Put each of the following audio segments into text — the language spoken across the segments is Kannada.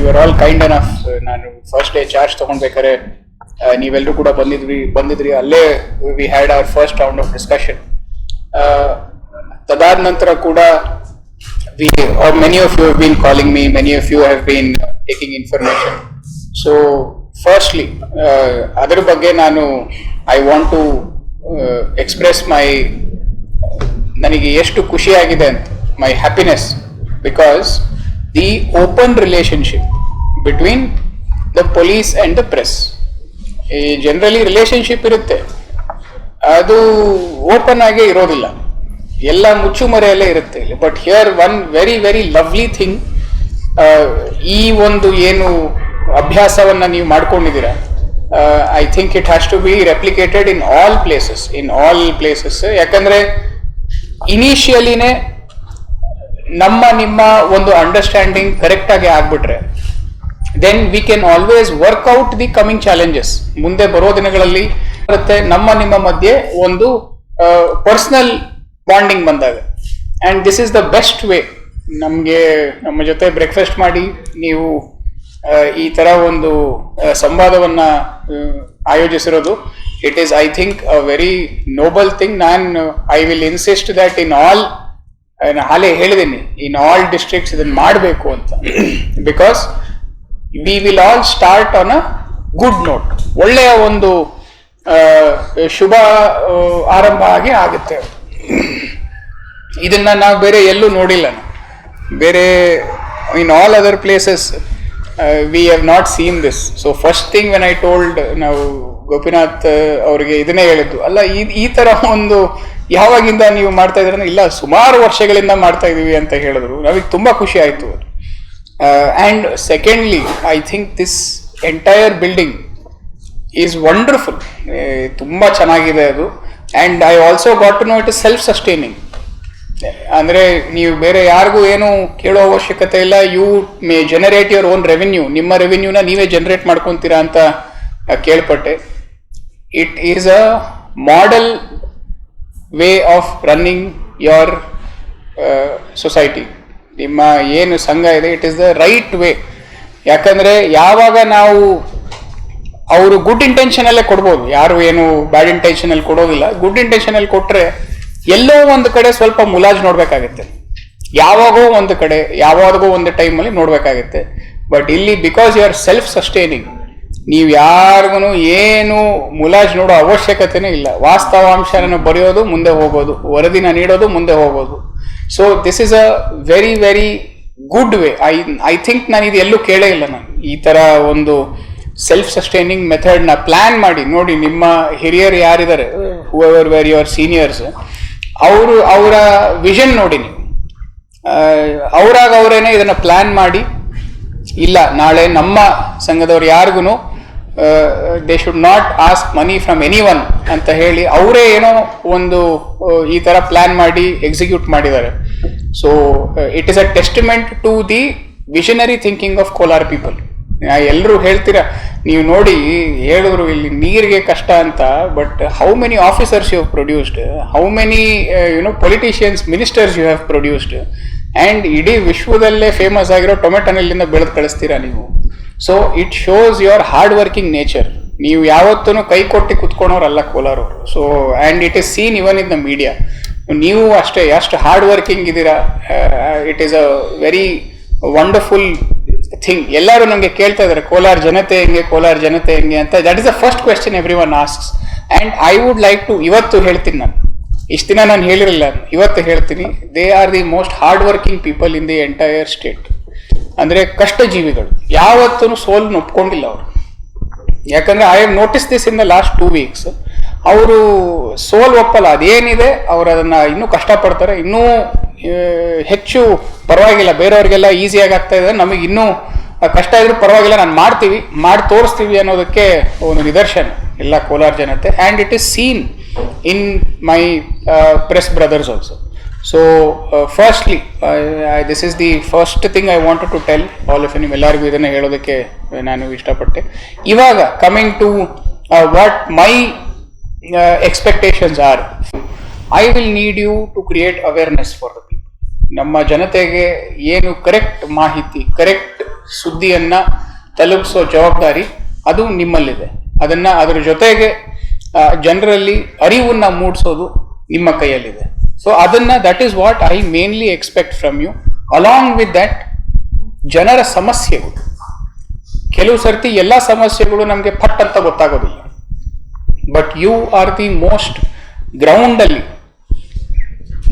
R all kind enough. ನಾನು ಫಸ್ಟ್ ಡೇ ಚಾರ್ಜ್ ತಗೊಂಡ್ಬೇಕಾದ್ರೆ ನೀವೆಲ್ಲರೂ ಕೂಡ ಬಂದಿದ್ರಿ. ಅಲ್ಲೇ we had our first round of discussion. ತದಾದ ನಂತರ ಕೂಡ many of you have been calling me, many of you have been taking information. So firstly, ಅದರ ಬಗ್ಗೆ ನಾನು I want to express ನನಗೆ ಎಷ್ಟು ಖುಷಿ ಆಗಿದೆ ಅಂತ, my happiness, because the open relationship between the police and the press, generally relationship ಇರುತ್ತೆ, ಅದು ಓಪನ್ ಆಗೇ ಇರೋದಿಲ್ಲ, ಎಲ್ಲ ಮುಚ್ಚುಮರೆಯಲ್ಲೇ ಇರುತ್ತೆ. But here one very very lovely thing, ಈ ಒಂದು ಏನು ಅಭ್ಯಾಸವನ್ನ ನೀವು ಮಾಡ್ಕೊಂಡಿದ್ದೀರಾ, I think it has to be replicated in all places. ಯಾಕಂದ್ರೆ ಇನಿಷಿಯಲಿನೇ ನಿಮ್ಮ ಒಂದು ಅಂಡರ್ಸ್ಟ್ಯಾಂಡಿಂಗ್ ಕರೆಕ್ಟ್ ಆಗಿ ಆಗ್ಬಿಟ್ರೆ, then we can always work out the coming challenges. ಮುಂದೆ ಬರೋ ದಿನಗಳಲ್ಲಿ ನಿಮ್ಮ ಮಧ್ಯೆ ಒಂದು ಪರ್ಸನಲ್ ಬಾಂಡಿಂಗ್ ಬಂದಾಗ, and this is the best way. ನಮ್ಮ ಜೊತೆ ಬ್ರೇಕ್ಫಾಸ್ಟ್ ಮಾಡಿ ನೀವು ಈ ತರ ಒಂದು ಸಂವಾದವನ್ನ ಆಯೋಜಿಸಿರೋದು, it is I think a very noble thing. I will insist that in all, ಹಾಲೆ ಹೇಳಿದ್ದೀನಿ, ಇನ್ ಆಲ್ ಡಿಸ್ಟ್ರಿಕ್ಟ್ಸ್ ಇದನ್ನ ಮಾಡಬೇಕು ಅಂತ. Because we will all start on a good note. ಒಳ್ಳೆಯ ಒಂದು ಶುಭ ಆರಂಭ ಆಗಿ ಆಗುತ್ತೆ. ಇದನ್ನ ನಾವು ಬೇರೆ ಎಲ್ಲೂ ನೋಡಿಲ್ಲ. ಬೇರೆ in all other places we have not seen this. So first thing when I told, ನಾವು ಗೋಪಿನಾಥ್ ಅವರಿಗೆ ಇದನ್ನೇ ಹೇಳಿದ್ದು, ಅಲ್ಲ ಈ ತರ ಒಂದು ಯಾವಾಗಿಂದ ನೀವು ಮಾಡ್ತಾ ಇದ್ರಂದ್ರೆ, ಇಲ್ಲ ಸುಮಾರು ವರ್ಷಗಳಿಂದ ಮಾಡ್ತಾ ಇದೀವಿ ಅಂತ ಹೇಳಿದ್ರು. ನಮಗೆ ತುಂಬಾ ಖುಷಿ ಆಯ್ತು. And secondly, I think this entire building is wonderful. ತುಂಬಾ ಚೆನ್ನಾಗಿದೆ ಅದು. And I also got to know it is self sustaining. ಅಂದ್ರೆ ನೀವು ಬೇರೆ ಯಾರಿಗೂ ಏನು ಕೇಳೋ ಅವಶ್ಯಕತೆ ಇಲ್ಲ. You may generate your own revenue. ನಿಮ್ಮ ರೆವಿನ್ಯೂನ ನೀವೇ ಜನರೇಟ್ ಮಾಡ್ಕೊಂತೀರಾ ಅಂತ ಕೇಳ್ಪಟ್ಟೆ. It is a model way of running your society. ನಿಮ್ಮ ಏನು ಸಂಘ ಇದೆ, it is the right way. ಯಾಕಂದ್ರೆ ಯಾವಾಗ ನಾವು ಅವರು ಗುಡ್ ಇಂಟೆನ್ಷನ್ ಅಲ್ಲೇ ಕೊಡ್ಬೋದು, ಯಾರು ಏನು ಬ್ಯಾಡ್ ಇಂಟೆನ್ಷನ್ ಅಲ್ಲಿ ಕೊಡೋದಿಲ್ಲ. ಗುಡ್ ಇಂಟೆನ್ಷನ್ ಅಲ್ಲಿ ಕೊಟ್ರೆ ಎಲ್ಲೋ ಒಂದು ಕಡೆ ಸ್ವಲ್ಪ ಮುಲಾಜ್ ನೋಡ್ಬೇಕಾಗತ್ತೆ, ಯಾವಾಗೋ ಒಂದು ಕಡೆ ಯಾವಾಗೋ ಒಂದು ಟೈಮಲ್ಲಿ ನೋಡ್ಬೇಕಾಗತ್ತೆ. ಬಟ್ ಇಲ್ಲಿ because you are self sustaining, ನೀವು ಯಾರಿಗೂ ಏನು ಮುಲಾಜ್ ನೋಡೋ ಅವಶ್ಯಕತೆನೇ ಇಲ್ಲ. ವಾಸ್ತವಾಂಶನ ಬರೆಯೋದು, ಮುಂದೆ ಹೋಗೋದು, ವರದಿನ ನೀಡೋದು, ಮುಂದೆ ಹೋಗೋದು. So this is a very very good way. I think ನಾನು ಇದು ಎಲ್ಲೂ ಕೇಳೇ ಇಲ್ಲ. ನಾನು ಈ ತರ ಒಂದು ಸೆಲ್ಫ್ ಸಸ್ಟೈನಿಂಗ್ ಮೆಥಡ್ ನ ಪ್ಲಾನ್ ಮಾಡಿ ನೋಡಿ. ನಿಮ್ಮ ಹಿರಿಯರು ಯಾರಿದ್ದಾರೆ, ಹೂಎವರ್ ವೇರ್ ಯುವರ್ ಸೀನಿಯರ್ಸ್, ಅವರ ವಿಷನ್ ನೋಡಿ ನೀವು. ಅವರೇನೆ ಇದನ್ನ ಪ್ಲಾನ್ ಮಾಡಿ, ಇಲ್ಲ ನಾಳೆ ನಮ್ಮ ಸಂಘದವ್ರು ಯಾರಿಗೂ they should not ask money from any one ಅಂತ ಹೇಳಿ ಅವರೇ ಏನೋ ಒಂದು ಈ ತರ ಪ್ಲಾನ್ ಮಾಡಿ ಎಕ್ಸಿಕ್ಯೂಟ್ ಮಾಡಿದ್ದಾರೆ. So it is a testament to the visionary thinking of Kolar people. ಎಲ್ಲರೂ ಹೇಳ್ತೀರಾ, ನೀವು ನೋಡಿ ಹೇಳಿದ್ರು ಇಲ್ಲಿ ನೀರಿಗೆ ಕಷ್ಟ ಅಂತ, but how many officers you have produced, how many politicians, ministers you have produced, and ಇಡೀ ವಿಶ್ವದಲ್ಲೇ ಫೇಮಸ್ ಆಗಿರೋ ಟೊಮೆಟೊನಲ್ಲಿಂದ ಬೆಳೆದು ಕಳಿಸ್ತೀರಾ ನೀವು. So it shows your hard working nature. ನೀವು ಯಾವತ್ತೂ ಕೈ ಕೊಟ್ಟು ಕುತ್ಕೊಳೋರಲ್ಲ ಕೋಲಾರವರು. So and it is seen even in the media. ನೀವು ಅಷ್ಟೇ ಎಷ್ಟು ಹಾರ್ಡ್ ವರ್ಕಿಂಗ್ ಇದ್ದೀರಾ. It is a very wonderful thing. ಎಲ್ಲರೂ ನನಗೆ ಕೇಳ್ತಾ ಇದ್ದಾರೆ, ಕೋಲಾರ ಜನತೆ ಹೆಂಗೆ ಅಂತ. That is the first question every one asks. And I would like to, ಇವತ್ತು ಹೇಳ್ತೀನಿ, ನಾನು ಇಷ್ಟು ದಿನ ನಾನು ಹೇಳಿರಲಿಲ್ಲ, ಇವತ್ತು ಹೇಳ್ತೀನಿ, they are the most hard working people in the entire state. ಅಂದ್ರೆ ಕಷ್ಟ ಜೀವಿಗಳು, ಯಾವತ್ತೂ ಸೋಲ್ನ ಒಪ್ಕೊಂಡಿಲ್ಲ ಅವರು. ಯಾಕಂದ್ರೆ I have notice this in the last 2 weeks. ಅವರು ಸೋಲ್ ಒಪ್ಪಲ್ಲ. ಅದೇನಿದೆ ಅವರು ಅದನ್ನ ಇನ್ನೂ ಕಷ್ಟಪಡ್ತಾರೆ, ಇನ್ನೂ ಹೆಚ್ಚು ಪರವಾಗಿಲ್ಲ. ಬೇರೆಯವ್ರಿಗೆಲ್ಲ ಈಸಿಯಾಗಿ ಆಗ್ತಾ ಇದೆ, ನಮಗೆ ಇನ್ನೂ ಕಷ್ಟ ಇದ್ರೂ ಪರವಾಗಿಲ್ಲ, ಮಾಡಿ ತೋರಿಸ್ತೀವಿ ಅನ್ನೋದಕ್ಕೆ ಒಂದು ನಿದರ್ಶನ ಎಲ್ಲ ಕೋಲಾರ ಜನತೆ. And it is seen in my press brothers also. So firstly this is the first thing I wanted to tell all of you. ನಿಮ್ಮೆಲ್ಲರಿಗೂ ಇದನ್ನು ಹೇಳೋದಕ್ಕೆ ನಾನು ಇಷ್ಟಪಟ್ಟೆ. ಇವಾಗ coming to what my expectations are, I will need you to create awareness for the people. ನಮ್ಮ ಜನತೆಗೆ ಏನು ಕರೆಕ್ಟ್ ಮಾಹಿತಿ, ಕರೆಕ್ಟ್ ಸುದ್ದಿಯನ್ನ ತಲುಪಿಸೋ ಜವಾಬ್ದಾರಿ ಅದು ನಿಮ್ಮಲ್ಲಿದೆ. ಅದರ ಜೊತೆಗೆ ಜನರಲ್ಲಿ ಅರಿವನ್ನ ಮೂಡಿಸೋದು ನಿಮ್ಮ ಕೈಯಲ್ಲಿದೆ. So that is what I mainly expect from you. Along with that, ಜನರ ಸಮಸ್ಯೆಗಳು, ಕೆಲವು ಸರ್ತಿ ಎಲ್ಲ ಸಮಸ್ಯೆಗಳು ನಮಗೆ ಪಟ್ ಅಂತ ಗೊತ್ತಾಗೋದಿಲ್ಲ. But you are the ground ಅಲ್ಲಿ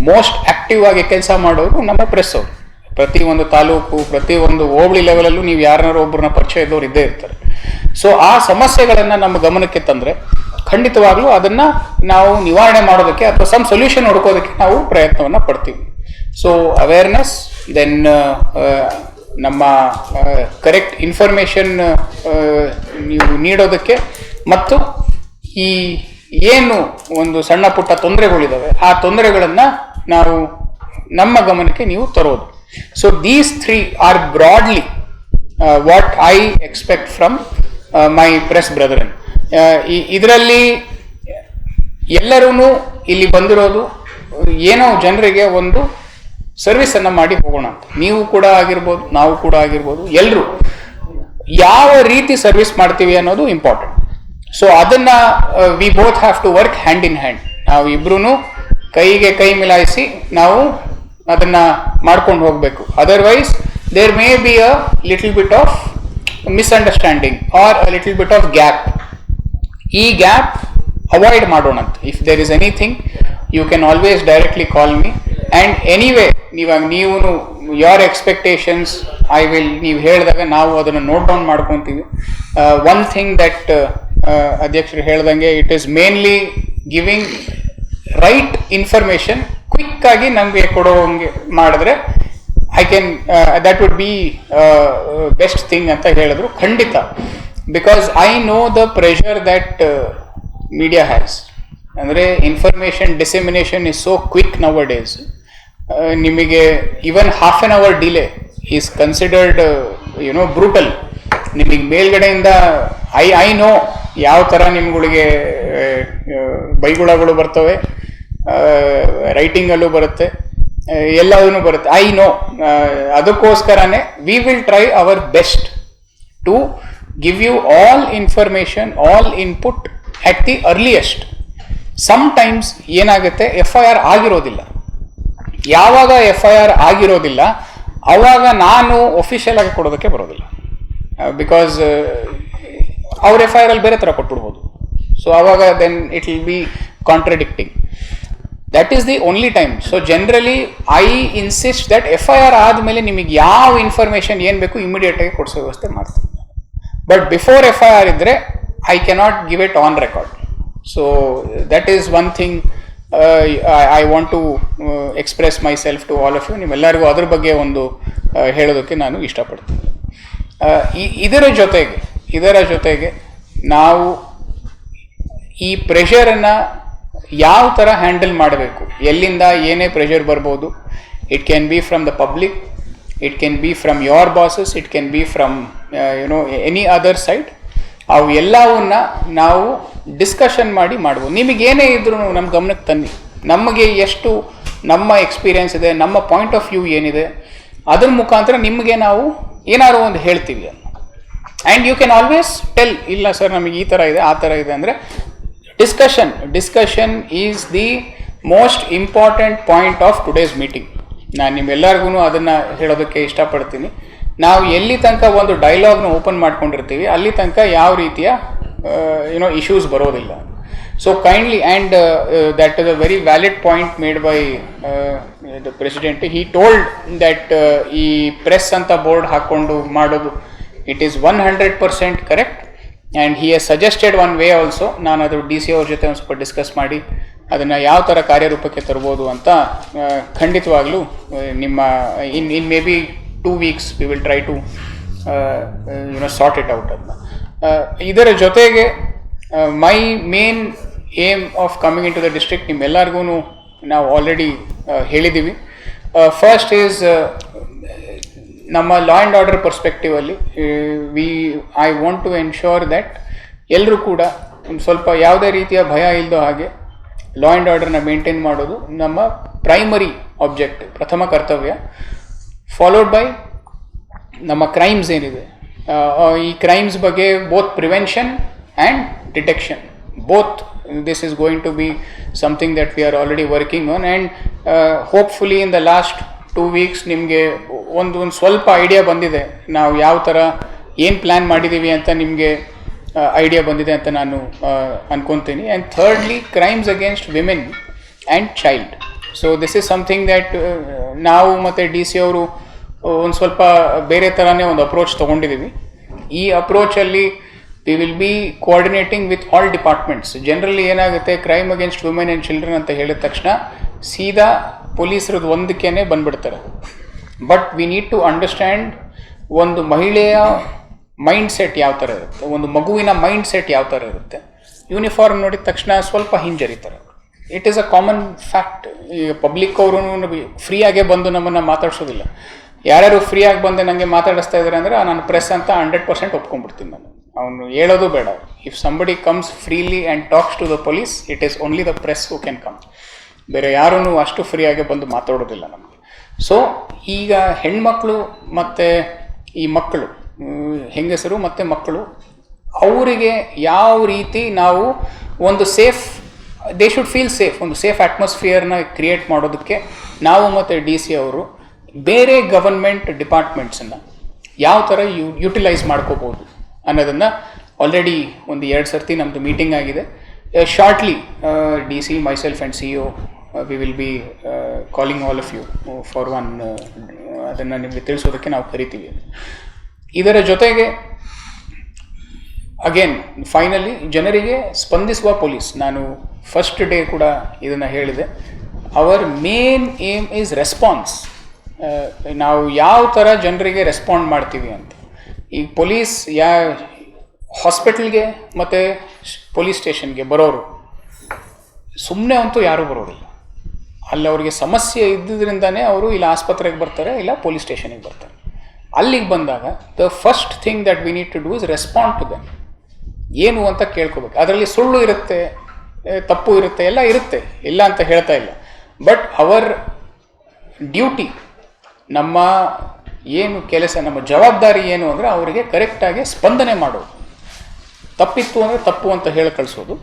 ಮೋಸ್ಟ್ ಆಕ್ಟಿವ್ ಆಗಿ ಕೆಲಸ ಮಾಡೋರು ನಮ್ಮ ಪ್ರೆಸ್ ಅವರು. ಪ್ರತಿ ಒಂದು ತಾಲೂಕು, ಪ್ರತಿ ಒಂದು ಹೋಬಳಿ ಲೆವೆಲಲ್ಲೂ ನೀವು ಯಾರನ್ನಾರು ಒಬ್ಬರನ್ನ ಪರಿಚಯ ಇದ್ದವ್ರು ಇದ್ದೇ ಇರ್ತಾರೆ. ಸೊ ಆ ಸಮಸ್ಯೆಗಳನ್ನ ನಮ್ಮ ಗಮನಕ್ಕೆ ತಂದ್ರೆ ಖಂಡಿತವಾಗ್ಲೂ ಅದನ್ನ ನಾವು ನಿವಾರಣೆ ಮಾಡೋದಕ್ಕೆ ಅಥವಾ ಸೊಲ್ಯೂಷನ್ ಹುಡುಕೋದಕ್ಕೆ ನಾವು ಪ್ರಯತ್ನವನ್ನ ಪಡ್ತೀವಿ. ಸೊ ಅವೇರ್ನೆಸ್, ದೆನ್ ನಮ್ಮ ಕರೆಕ್ಟ್ ಇನ್ಫಾರ್ಮೇಶನ್ ನೀವು ನೀಡೋದಕ್ಕೆ, ಮತ್ತು ಈ ಏನು ಒಂದು ಸಣ್ಣ ಪುಟ್ಟ ತೊಂದರೆಗಳಿದಾವೆ ಆ ತೊಂದರೆಗಳನ್ನ ನಾವು ನಮ್ಮ ಗಮನಕ್ಕೆ ನೀವು ತರೋದು. So these 3 are broadly what I expect from my press brethren. ಇದರಲ್ಲಿ ಎಲ್ಲರೂ ಇಲ್ಲಿ ಬಂದಿರೋದು ಏನೋ ಜನರಿಗೆ ಒಂದು ಸರ್ವಿಸ್ ಅನ್ನ ಮಾಡಿ ಹೋಗೋಣ ಅಂತ. ನೀವು ಕೂಡ ಆಗಿರ್ಬೋದು, ನಾವು ಕೂಡ ಆಗಿರ್ಬೋದು, ಎಲ್ಲರೂ ಯಾವ ರೀತಿ ಸರ್ವಿಸ್ ಮಾಡ್ತೀವಿ ಅನ್ನೋದು ಇಂಪಾರ್ಟೆಂಟ್. ಸೊ ಅದನ್ನ we both have to work hand in hand. ನಾವು ಇಬ್ರು ಕೈಗೆ ಕೈ ಮಿಲಾಯಿಸಿ ನಾವು ಅದನ್ನ ಮಾಡ್ಕೊಂಡು ಹೋಗ್ಬೇಕು. Otherwise there may be a little bit of misunderstanding or a little bit of gap. ಈ ಗ್ಯಾಪ್ ಅವಾಯ್ಡ್ ಮಾಡೋಣ ಅಂತ. If there is anything you can always directly call me. And anyway ನೀವು ಯೋರ್ ಎಕ್ಸ್ಪೆಕ್ಟೇಷನ್ಸ್ ನೀವು ಹೇಳಿದಾಗ ನಾವು ಅದನ್ನು ನೋಟ್ ಡೌನ್ ಮಾಡ್ಕೊತೀವಿ. ಒನ್ ಥಿಂಗ್ ದಟ್ ಅಧ್ಯಕ್ಷರು ಹೇಳ್ದಂಗೆ, it is mainly giving right information quick ಆಗಿ ನಮಗೆ ಕೊಡೋಂಗೆ ಮಾಡಿದ್ರೆ that would be best thing ಅಂತ ಹೇಳಿದ್ರು. ಖಂಡಿತ, because I know the pressure that media has. ಅಂದರೆ information dissemination is so quick nowadays. ನಿಮಗೆ even half an hour delay is considered brutal. ನಿಮಗೆ ಮೇಲ್ಗಡೆಯಿಂದ ಐ ನೋ ಯಾವ ಥರ ನಿಮ್ಗಳಿಗೆ ಬೈಗುಳಗಳು ಬರ್ತವೆ, ರೈಟಿಂಗಲ್ಲೂ ಬರುತ್ತೆ, ಎಲ್ಲದೂ ಬರುತ್ತೆ. I know. ಅದಕ್ಕೋಸ್ಕರನೇ we will try our best to give you all information, all input at the earliest. Sometimes ಏನಾಗುತ್ತೆ, FIR ಆಗಿರೋದಿಲ್ಲ. ಯಾವಾಗ FIR ಆಗಿರೋದಿಲ್ಲ ಆವಾಗ ನಾನು ಒಫಿಷಿಯಲ್ ಆಗಿ ಕೊಡೋದಕ್ಕೆ ಬರೋದಿಲ್ಲ. ಬಿಕಾಸ್ ಅವ್ರ FIR ಅಲ್ಲಿ ಬೇರೆ ಥರ ಕೊಟ್ಬಿಡ್ಬೋದು. ಸೊ ಆವಾಗ then it will be contradicting. That is the only time. So generally I insist that FIR ಆದಮೇಲೆ ನಿಮಗೆ ಯಾವ ಇನ್ಫಾರ್ಮೇಶನ್ ಏನು ಬೇಕು ಇಮಿಡಿಯೇಟ್ ಆಗಿ ಕೊಡಿಸೋ ವ್ಯವಸ್ಥೆ ಮಾಡ್ತೀನಿ. ಬಟ್ ಬಿಫೋರ್ FIR ಇದ್ರೆ I cannot give it on record. So that is one thing I want to express myself to all of you. ನಿಮ್ಮೆಲ್ಲರಿಗೂ ಅದ್ರ ಬಗ್ಗೆ ಒಂದು ಹೇಳೋದಕ್ಕೆ ನಾನು ಇಷ್ಟಪಡ್ತೀನಿ. ಇದರ ಜೊತೆಗೆ ನಾವು ಈ ಪ್ರೆಷರನ್ನು ಯಾವ ಥರ ಹ್ಯಾಂಡಲ್ ಮಾಡಬೇಕು, ಎಲ್ಲಿಂದ ಏನೇ ಪ್ರೆಷರ್ ಬರ್ಬೋದು. It can be from the public, it can be from your bosses, it can be from any other side. ಅವು ಎಲ್ಲವನ್ನ ನಾವು ಡಿಸ್ಕಷನ್ ಮಾಡ್ಬೋದು. ನಿಮಗೇನೇ ಇದ್ರೂ ನಮ್ಮ ಗಮನಕ್ಕೆ ತನ್ನಿ. ನಮಗೆ ಎಷ್ಟು ನಮ್ಮ ಎಕ್ಸ್ಪೀರಿಯನ್ಸ್ ಇದೆ, ನಮ್ಮ ಪಾಯಿಂಟ್ ಆಫ್ ವ್ಯೂ ಏನಿದೆ, ಅದ್ರ ಮುಖಾಂತರ ನಿಮಗೆ ನಾವು ಏನಾದ್ರು ಒಂದು ಹೇಳ್ತೀವಿ. And you can always tell, ಇಲ್ಲ ಸರ್ ನಮಗೆ ಈ ಥರ ಇದೆ, ಆ ಥರ ಇದೆ ಅಂದರೆ discussion is the most important point of today's meeting. ನಾನು ನಿಮ್ಮೆಲ್ಲರಿಗೂ ಅದನ್ನು ಹೇಳೋದಕ್ಕೆ ಇಷ್ಟಪಡ್ತೀನಿ. ನಾವು ಎಲ್ಲಿ ತನಕ ಒಂದು ಡೈಲಾಗ್ನ ಓಪನ್ ಮಾಡ್ಕೊಂಡಿರ್ತೀವಿ ಅಲ್ಲಿ ತನಕ ಯಾವ ರೀತಿಯ ಇಶ್ಯೂಸ್ ಬರೋದಿಲ್ಲ. So kindly, and that is a very valid point made by the president. He told that ಈ ಪ್ರೆಸ್ ಅಂತ ಬೋರ್ಡ್ ಹಾಕ್ಕೊಂಡು ಮಾಡೋದು it is 100% correct. And he has suggested one way also. ನಾನು ಅದು DC ಅವ್ರ ಜೊತೆ ಒಂದು ಸ್ವಲ್ಪ ಡಿಸ್ಕಸ್ ಮಾಡಿ ಅದನ್ನು ಯಾವ ಥರ ಕಾರ್ಯರೂಪಕ್ಕೆ ತರ್ಬೋದು ಅಂತ ಖಂಡಿತವಾಗ್ಲೂ ನಿಮ್ಮ ಇನ್ may be 2 weeks we will try to sort it out. ಇದರ ಜೊತೆಗೆ my main aim of coming into the district ನಿಮ್ಮೆಲ್ಲರಿಗೂ ನಾವು ಆಲ್ರೆಡಿ ಹೇಳಿದ್ದೀವಿ. ಫಸ್ಟ್ ಈಸ್ ನಮ್ಮ ಲಾ ಆ್ಯಂಡ್ ಆರ್ಡರ್ ಪರ್ಸ್ಪೆಕ್ಟಿವಲ್ಲಿ I want to ensure that ಎಲ್ಲರೂ ಕೂಡ ಒಂದು ಸ್ವಲ್ಪ ಯಾವುದೇ ರೀತಿಯ ಭಯ ಇಲ್ಲದೋ ಹಾಗೆ ಲಾ ಆ್ಯಂಡ್ ಆರ್ಡರ್ನ ಮೇಂಟೈನ್ ಮಾಡೋದು ನಮ್ಮ ಪ್ರೈಮರಿ ಆಬ್ಜೆಕ್ಟಿವ್, ಪ್ರಥಮ ಕರ್ತವ್ಯ. ಫಾಲೋಡ್ ಬೈ ನಮ್ಮ ಕ್ರೈಮ್ಸ್ ಏನಿದೆ, ಈ ಕ್ರೈಮ್ಸ್ ಬಗ್ಗೆ both prevention and detection, both this is going to be something that we are already working on, and hopefully in the last 2 weeks ನಿಮಗೆ ಒಂದು ಸ್ವಲ್ಪ ಐಡಿಯಾ ಬಂದಿದೆ, ನಾವು ಯಾವ ಥರ ಏನು ಪ್ಲ್ಯಾನ್ ಮಾಡಿದ್ದೀವಿ ಅಂತ ನಿಮಗೆ ಐಡಿಯಾ ಬಂದಿದೆ ಅಂತ ನಾನು ಅನ್ಕೊತೀನಿ. And thirdly, crimes against women and child. So this is something that ನಾವು ಮತ್ತು ಡಿ ಸಿ ಅವರು ಒಂದು ಸ್ವಲ್ಪ ಬೇರೆ ಥರನೇ ಒಂದು ಅಪ್ರೋಚ್ ತೊಗೊಂಡಿದ್ದೀವಿ. ಈ ಅಪ್ರೋಚಲ್ಲಿ we will be coordinating with all departments. Generally ಏನಾಗುತ್ತೆ, crime against women and children ಅಂತ ಹೇಳಿದ ತಕ್ಷಣ ಸೀದಾ ಪೊಲೀಸರದ್ದು ಒಂದಕ್ಕೇ ಬಂದ್ಬಿಡ್ತಾರೆ. But we need to understand ಒಂದು ಮಹಿಳೆಯ ಮೈಂಡ್ ಸೆಟ್ ಯಾವ ಥರ ಇರುತ್ತೆ, ಒಂದು ಮಗುವಿನ ಮೈಂಡ್ ಸೆಟ್ ಯಾವ ಥರ ಇರುತ್ತೆ. ಯೂನಿಫಾರ್ಮ್ ನೋಡಿದ ತಕ್ಷಣ ಸ್ವಲ್ಪ ಹಿಂಜರಿತಾರೆ. It is a common fact. ಈಗ ಪಬ್ಲಿಕ್ ಅವರು ಫ್ರೀಯಾಗೇ ಬಂದು ನಮ್ಮನ್ನು ಮಾತಾಡ್ಸೋದಿಲ್ಲ. ಯಾರ್ಯಾರು ಫ್ರೀಯಾಗಿ ಬಂದು ನನಗೆ ಮಾತಾಡಿಸ್ತಾ ಇದ್ದಾರೆ ಅಂದರೆ ನಾನು ಪ್ರೆಸ್ ಅಂತ 100% ಒಪ್ಕೊಂಡ್ಬಿಡ್ತೀನಿ. ನಾನು ಅವನು ಹೇಳೋದು ಬೇಡ. If somebody comes freely and talks to the police, it is only the press who can come. ಬೇರೆ ಯಾರೂ ಅಷ್ಟು ಫ್ರೀಯಾಗಿ ಬಂದು ಮಾತಾಡೋದಿಲ್ಲ ನಮಗೆ. ಸೊ ಈಗ ಹೆಣ್ಮಕ್ಳು ಮತ್ತು ಈ ಮಕ್ಕಳು, ಹೆಂಗಸರು ಮತ್ತು ಮಕ್ಕಳು, ಅವರಿಗೆ ಯಾವ ರೀತಿ ನಾವು ಒಂದು safe, they should feel safe, ಒಂದು ಸೇಫ್ ಅಟ್ಮಾಸ್ಫಿಯರ್ನ ಕ್ರಿಯೇಟ್ ಮಾಡೋದಕ್ಕೆ ನಾವು ಮತ್ತು ಡಿ ಸಿ ಅವರು ಬೇರೆ ಗವರ್ಮೆಂಟ್ ಡಿಪಾರ್ಟ್ಮೆಂಟ್ಸನ್ನು ಯಾವ ಥರ ಯುಟಿಲೈಸ್ ಮಾಡ್ಕೋಬೋದು ಅನ್ನೋದನ್ನು ಆಲ್ರೆಡಿ ಒಂದು 2 ಸರ್ತಿ ನಮ್ಮದು ಮೀಟಿಂಗ್ ಆಗಿದೆ. Shortly D C, myself and C O we will be calling all of you for one, ಅದನ್ನು ನಿಮಗೆ ತಿಳಿಸೋದಕ್ಕೆ ನಾವು ಕರಿತೀವಿ. ಇದರ ಜೊತೆಗೆ ಅಗೇನ್ ಫೈನಲಿ ಜನರಿಗೆ ಸ್ಪಂದಿಸುವ ಪೊಲೀಸ್. ನಾನು ಫಸ್ಟ್ ಡೇ ಕೂಡ ಇದನ್ನು ಹೇಳಿದೆ. Our main aim is response. ನಾವು ಯಾವ ಥರ ಜನರಿಗೆ ರೆಸ್ಪಾಂಡ್ ಮಾಡ್ತೀವಿ ಅಂತ. ಈ ಪೊಲೀಸ್ ಹಾಸ್ಪಿಟಲ್ಗೆ ಮತ್ತು ಪೊಲೀಸ್ ಸ್ಟೇಷನ್ಗೆ ಬರೋರು ಸುಮ್ಮನೆ ಅಂತೂ ಯಾರೂ ಬರೋದಿಲ್ಲ. ಅಲ್ಲಿ ಅವ್ರಿಗೆ ಸಮಸ್ಯೆ ಇದ್ದಿದ್ದರಿಂದನೇ ಅವರು ಇಲ್ಲ ಆಸ್ಪತ್ರೆಗೆ ಬರ್ತಾರೆ, ಇಲ್ಲ ಪೊಲೀಸ್ ಸ್ಟೇಷನಿಗೆ ಬರ್ತಾರೆ. ಅಲ್ಲಿಗೆ ಬಂದಾಗ the first thing that we need to do is respond to them. ಏನು ಅಂತ ಕೇಳ್ಕೋಬೇಕು. ಅದರಲ್ಲಿ ಸುಳ್ಳು ಇರುತ್ತೆ, ತಪ್ಪು ಇರುತ್ತೆ, ಎಲ್ಲ ಇರುತ್ತೆ, ಇಲ್ಲ ಅಂತ ಹೇಳ್ತಾ ಇಲ್ಲ. ಬಟ್ ಅವರ್ ಡ್ಯೂಟಿ, ನಮ್ಮ ಏನು ಕೆಲಸ, ನಮ್ಮ ಜವಾಬ್ದಾರಿ ಏನು ಅಂದರೆ ಅವರಿಗೆ ಕರೆಕ್ಟಾಗಿ ಸ್ಪಂದನೆ ಮಾಡೋದು. ತಪ್ಪಿತ್ತು ಅಂದರೆ ತಪ್ಪು ಅಂತ ಹೇಳಿ ಕಳಿಸೋದು,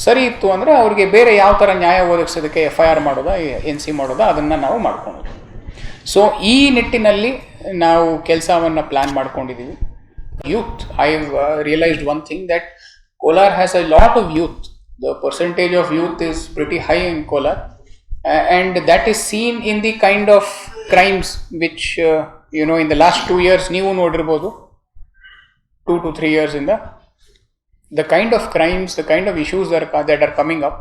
ಸರಿ ಇತ್ತು ಅಂದರೆ ಅವ್ರಿಗೆ ಬೇರೆ ಯಾವ ಥರ ನ್ಯಾಯ ಒದಗಿಸೋದಕ್ಕೆ FIR ಮಾಡೋದಾ, NC ಮಾಡೋದಾ, ಅದನ್ನು ನಾವು ಮಾಡ್ಕೊಳೋದು. ಸೊ ಈ ನಿಟ್ಟಿನಲ್ಲಿ ನಾವು ಕೆಲಸವನ್ನು ಪ್ಲ್ಯಾನ್ ಮಾಡ್ಕೊಂಡಿದ್ದೀವಿ. Youth, I realised one thing, that Kolar has a lot of youth. The percentage of youth is pretty high in Kolar, and that is seen in the kind of crimes which in the last 2 years ನೀವು ನೋಡಿರ್ಬೋದು, 2 to 3 years in the kind of crimes, the kind of issues that are coming up.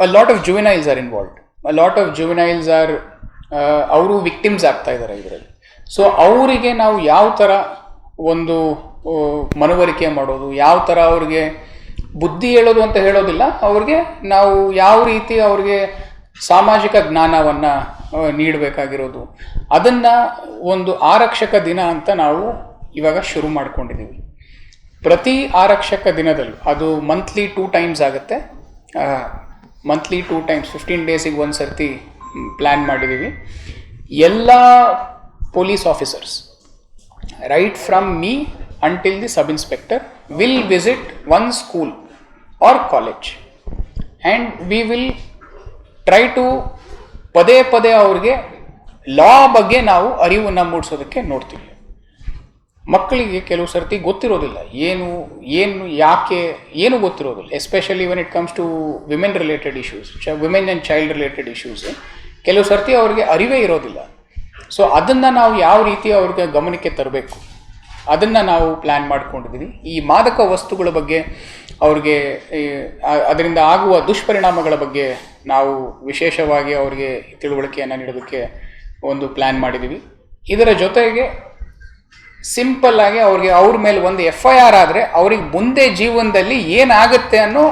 A lot of juveniles are involved. A lot of juveniles are ಅವರು ವಿಕ್ಟಿಮ್ಸ್ ಆಗ್ತಾ ಇದ್ದಾರೆ ಇದರಲ್ಲಿ. ಸೊ ಅವರಿಗೆ ನಾವು ಯಾವ ಥರ ಒಂದು ಮನವರಿಕೆ ಮಾಡೋದು, ಯಾವ ಥರ ಅವ್ರಿಗೆ ಬುದ್ಧಿ ಹೇಳೋದು ಅಂತ ಹೇಳೋದಿಲ್ಲ, ಅವ್ರಿಗೆ ನಾವು ಯಾವ ರೀತಿ ಅವ್ರಿಗೆ ಸಾಮಾಜಿಕ ಜ್ಞಾನವನ್ನು ನೀಡಬೇಕಾಗಿರೋದು, ಅದನ್ನು ಒಂದು ಆರಕ್ಷಕ ದಿನ ಅಂತ ನಾವು ಇವಾಗ ಶುರು ಮಾಡ್ಕೊಂಡಿದ್ದೀವಿ. ಪ್ರತಿ ಆರಕ್ಷಕ ದಿನದಲ್ಲೂ, ಅದು ಮಂತ್ಲಿ 2 times ಆಗುತ್ತೆ. ಮಂತ್ಲಿ 2 times 15 ಡೇಸಿಗೆ ಒಂದು ಸರ್ತಿ ಪ್ಲ್ಯಾನ್ ಮಾಡಿದ್ದೀವಿ. ಎಲ್ಲ police officers, right from me until the sub-inspector, will visit one school or college, and we will try to ಪದೇ ಪದೇ ಅವ್ರಿಗೆ ಲಾ ಬಗ್ಗೆ ನಾವು ಅರಿವನ್ನು ಮೂಡಿಸೋದಕ್ಕೆ ನೋಡ್ತೀವಿ. ಮಕ್ಕಳಿಗೆ ಕೆಲವು ಸರ್ತಿ ಗೊತ್ತಿರೋದಿಲ್ಲ, ಏನು ಯಾಕೆ ಏನು ಗೊತ್ತಿರೋದಿಲ್ಲ. Especially when it comes to women related issues, women and child related issues, ಕೆಲವು ಸರ್ತಿ ಅವ್ರಿಗೆ ಅರಿವೇ ಇರೋದಿಲ್ಲ. ಸೊ ಅದನ್ನು ನಾವು ಯಾವ ರೀತಿ ಅವ್ರಿಗೆ ಗಮನಕ್ಕೆ ತರಬೇಕು, ಅದನ್ನು ನಾವು ಪ್ಲ್ಯಾನ್ ಮಾಡ್ಕೊಂಡಿದ್ದೀವಿ. ಈ ಮಾದಕ ವಸ್ತುಗಳ ಬಗ್ಗೆ, ಅವ್ರಿಗೆ ಅದರಿಂದ ಆಗುವ ದುಷ್ಪರಿಣಾಮಗಳ ಬಗ್ಗೆ ನಾವು ವಿಶೇಷವಾಗಿ ಅವ್ರಿಗೆ ತಿಳುವಳಿಕೆಯನ್ನು ನೀಡೋದಕ್ಕೆ ಒಂದು ಪ್ಲ್ಯಾನ್ ಮಾಡಿದ್ದೀವಿ. ಇದರ ಜೊತೆಗೆ ಸಿಂಪಲ್ ಆಗಿ ಅವ್ರ ಮೇಲೆ ಒಂದು FIR ಆದರೆ ಅವ್ರಿಗೆ ಮುಂದೆ ಜೀವನದಲ್ಲಿ ಏನಾಗುತ್ತೆ ಅನ್ನೋ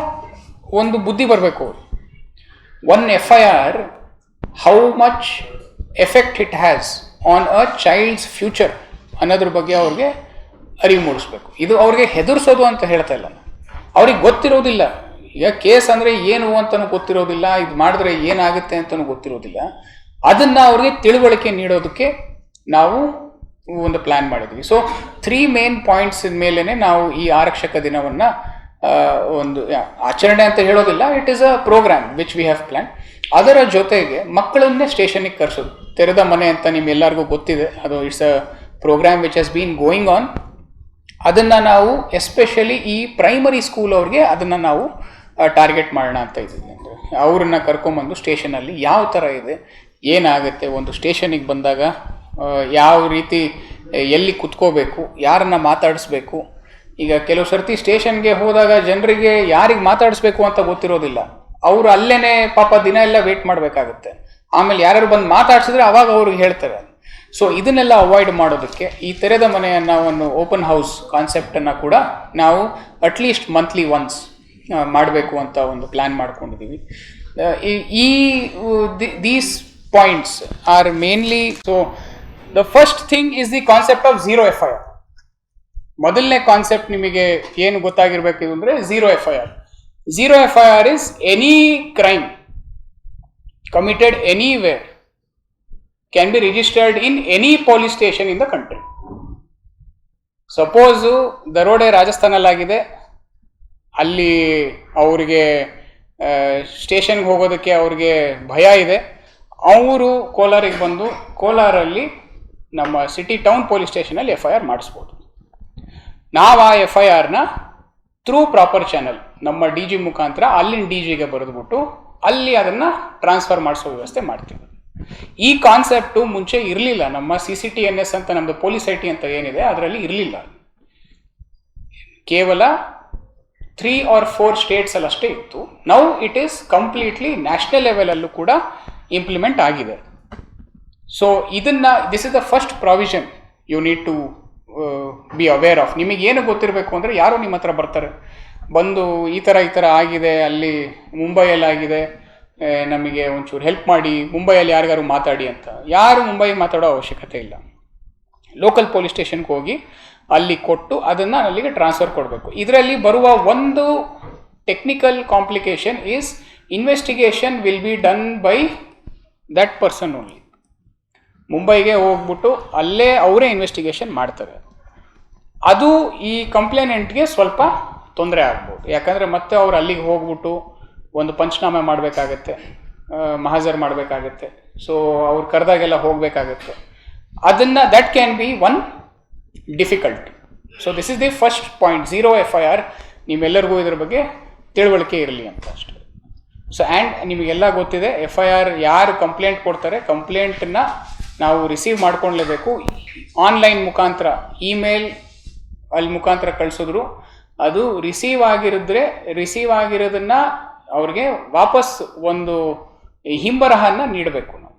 ಒಂದು ಬುದ್ಧಿ ಬರಬೇಕು. One FIR, how much effect it has on a child's future ಅನ್ನೋದ್ರ ಬಗ್ಗೆ ಅವ್ರಿಗೆ ಅರಿವು ಮೂಡಿಸ್ಬೇಕು. ಇದು ಅವ್ರಿಗೆ ಹೆದರ್ಸೋದು ಅಂತ ಹೇಳ್ತಾ ಇಲ್ಲ, ಅವ್ರಿಗೆ ಗೊತ್ತಿರೋದಿಲ್ಲ ಈಗ ಕೇಸ್ ಅಂದರೆ ಏನು ಅಂತಲೂ ಗೊತ್ತಿರೋದಿಲ್ಲ, ಇದು ಮಾಡಿದ್ರೆ ಏನಾಗುತ್ತೆ ಅಂತಲೂ ಗೊತ್ತಿರೋದಿಲ್ಲ. ಅದನ್ನು ಅವ್ರಿಗೆ ತಿಳುವಳಿಕೆ ನೀಡೋದಕ್ಕೆ ನಾವು ಒಂದು ಪ್ಲ್ಯಾನ್ ಮಾಡಿದ್ವಿ. ಸೊ 3 ಮೇನ್ ಪಾಯಿಂಟ್ಸ್ ಮೇಲೇ ನಾವು ಈ ಆರಕ್ಷಕ ದಿನವನ್ನು ಒಂದು ಆಚರಣೆ ಅಂತ ಹೇಳೋದಿಲ್ಲ, it is a programme which we have plan. ಅದರ ಜೊತೆಗೆ ಮಕ್ಕಳನ್ನೇ ಸ್ಟೇಷನ್ಗೆ ಕರೆಸೋದು. ತೆರೆದ ಮನೆ ಅಂತ ನಿಮ್ಮೆಲ್ಲರಿಗೂ ಗೊತ್ತಿದೆ, ಅದು it's a programme which has been going on. ಅದನ್ನು ನಾವು ಎಸ್ಪೆಷಲಿ ಈ ಪ್ರೈಮರಿ ಸ್ಕೂಲ್ ಅವ್ರಿಗೆ ಅದನ್ನು ನಾವು ಟಾರ್ಗೆಟ್ ಮಾಡೋಣ ಅಂತ ಇದ್ದೀವಿ. ಅಂದರೆ ಅವ್ರನ್ನ ಕರ್ಕೊಂಬಂದು ಸ್ಟೇಷನಲ್ಲಿ ಯಾವ ಥರ ಇದೆ, ಏನಾಗುತ್ತೆ, ಒಂದು ಸ್ಟೇಷನಿಗೆ ಬಂದಾಗ ಯಾವ ರೀತಿ ಎಲ್ಲಿ ಕುತ್ಕೋಬೇಕು, ಯಾರನ್ನ ಮಾತಾಡಿಸ್ಬೇಕು. ಈಗ ಕೆಲವು ಸರ್ತಿ ಸ್ಟೇಷನ್ಗೆ ಹೋದಾಗ ಜನರಿಗೆ ಯಾರಿಗೆ ಮಾತಾಡಿಸ್ಬೇಕು ಅಂತ ಗೊತ್ತಿರೋದಿಲ್ಲ. ಅವರು ಅಲ್ಲೇ ಪಾಪ ದಿನ ಎಲ್ಲ ವೇಟ್ ಮಾಡಬೇಕಾಗುತ್ತೆ. ಆಮೇಲೆ ಯಾರು ಬಂದು ಮಾತಾಡ್ಸಿದ್ರೆ ಅವಾಗ ಅವ್ರಿಗೆ ಹೇಳ್ತಾರೆ. ಸೊ ಇದನ್ನೆಲ್ಲ ಅವಾಯ್ಡ್ ಮಾಡೋದಕ್ಕೆ ಈ ತೆರೆದ ಮನೆಯನ್ನು ಒಂದು ಓಪನ್ ಹೌಸ್ ಕಾನ್ಸೆಪ್ಟನ್ನು ಕೂಡ ನಾವು ಅಟ್ಲೀಸ್ಟ್ ಮಂತ್ಲಿ ಒನ್ಸ್ ಮಾಡಬೇಕು ಅಂತ ಒಂದು ಪ್ಲ್ಯಾನ್ ಮಾಡ್ಕೊಂಡಿದ್ದೀವಿ. These points are mainly. So the first thing is the concept of zero FIR. ಮೊದಲನೇ ಕಾನ್ಸೆಪ್ಟ್ ನಿಮಗೆ ಏನು ಗೊತ್ತಾಗಿರ್ಬೇಕು ಅಂದರೆ zero FIR. Zero FIR is any crime committed anywhere can be registered in any police station in the country. Suppose ದರೋಡೆ ರಾಜಸ್ಥಾನಲ್ಲಾಗಿದೆ, ಅಲ್ಲಿ ಅವರಿಗೆ ಸ್ಟೇಷನ್ಗೆ ಹೋಗೋದಕ್ಕೆ ಅವ್ರಿಗೆ ಭಯ ಇದೆ. ಅವರು ಕೋಲಾರಿಗೆ ಬಂದು ಕೋಲಾರಲ್ಲಿ ನಮ್ಮ ಸಿಟಿ ಟೌನ್ ಪೊಲೀಸ್ ಸ್ಟೇಷನಲ್ಲಿ FIR ಮಾಡಿಸ್ಬೋದು. ನಾವು ಆ FIRನ ಥ್ರೂ ಪ್ರಾಪರ್ ಚಾನಲ್ ನಮ್ಮ DG ಮುಖಾಂತರ ಅಲ್ಲಿನ DGಗೆ ಬರೆದ್ಬಿಟ್ಟು ಅಲ್ಲಿ ಅದನ್ನು ಟ್ರಾನ್ಸ್ಫರ್ ಮಾಡಿಸೋ ವ್ಯವಸ್ಥೆ ಮಾಡ್ತೀವಿ. ಈ ಕಾನ್ಸೆಪ್ಟು ಮುಂಚೆ ಇರಲಿಲ್ಲ. ನಮ್ಮ CCTNS ಅಂತ ನಮ್ಮದು ಪೊಲೀಸ್ ಐಟಿ ಅಂತ ಏನಿದೆ ಅದರಲ್ಲಿ ಇರಲಿಲ್ಲ. ಕೇವಲ 3 or 4 ಸ್ಟೇಟ್ಸಲ್ಲಿ ಅಷ್ಟೇ ಇತ್ತು. Now it is completely national ಲೆವೆಲಲ್ಲೂ ಕೂಡ ಇಂಪ್ಲಿಮೆಂಟ್ ಆಗಿದೆ. ಸೊ ಇದನ್ನು this is the first provision you need to be aware of. ನಿಮಗೇನು ಗೊತ್ತಿರಬೇಕು ಅಂದರೆ ಯಾರೋ ನಿಮ್ಮ ಹತ್ರ ಬರ್ತಾರೆ, ಬಂದು ಈ ಥರ ಆಗಿದೆ, ಅಲ್ಲಿ ಮುಂಬೈಯಲ್ಲಿ ಆಗಿದೆ, ನಮಗೆ ಒಂಚೂರು ಹೆಲ್ಪ್ ಮಾಡಿ, ಮುಂಬೈಯಲ್ಲಿ ಯಾರಿಗಾರು ಮಾತಾಡಿ ಅಂತ. ಯಾರು ಮುಂಬೈ ಮಾತಾಡೋ ಅವಶ್ಯಕತೆ ಇಲ್ಲ. ಲೋಕಲ್ ಪೊಲೀಸ್ ಸ್ಟೇಷನ್ಗೆ ಹೋಗಿ ಅಲ್ಲಿ ಕೊಟ್ಟು ಅದನ್ನು ಅಲ್ಲಿಗೆ ಟ್ರಾನ್ಸ್ಫರ್ ಕೊಡಬೇಕು. ಇದರಲ್ಲಿ ಬರುವ ಒಂದು technical complication is investigation will be done by that person only. ಮುಂಬೈಗೆ ಹೋಗ್ಬಿಟ್ಟು ಅಲ್ಲೇ ಅವರೇ ಇನ್ವೆಸ್ಟಿಗೇಷನ್ ಮಾಡ್ತಾರೆ. ಅದು ಈ ಕಂಪ್ಲೇನೆಂಟ್ಗೆ ಸ್ವಲ್ಪ ತೊಂದರೆ ಆಗ್ಬೋದು. ಯಾಕಂದರೆ ಮತ್ತೆ ಅವ್ರು ಅಲ್ಲಿಗೆ ಹೋಗ್ಬಿಟ್ಟು ಒಂದು ಪಂಚನಾಮೆ ಮಾಡಬೇಕಾಗತ್ತೆ, ಮಹಾಜರ್ ಮಾಡಬೇಕಾಗತ್ತೆ. ಸೊ ಅವ್ರು ಕರೆದಾಗೆಲ್ಲ ಹೋಗಬೇಕಾಗತ್ತೆ. ಅದನ್ನು that can be one difficulty. So this is the first point, zero FIR. ನಿಮ್ಮೆಲ್ಲರಿಗೂ ಇದ್ರ ಬಗ್ಗೆ ತಿಳುವಳಿಕೆ ಇರಲಿ ಅಂತ ಅಷ್ಟೇ. ಸೊ ಆ್ಯಂಡ್ ನಿಮಗೆಲ್ಲ ಗೊತ್ತಿದೆ, FIR ಯಾರು ಕಂಪ್ಲೇಂಟ್ ಕೊಡ್ತಾರೆ, ಕಂಪ್ಲೇಂಟನ್ನು ನಾವು ರಿಸೀವ್ ಮಾಡ್ಕೊಳ್ಲೇಬೇಕು. ಆನ್ಲೈನ್ ಮುಖಾಂತರ, ಇಮೇಲ್ ಅಲ್ಲಿ ಮುಖಾಂತರ ಕಳಿಸಿದ್ರು ಅದು ರಿಸೀವ್ ಆಗಿರೋದನ್ನು ಅವ್ರಿಗೆ ವಾಪಸ್ ಒಂದು ಹಿಂಬರಹನ್ನು ನೀಡಬೇಕು ನಾವು.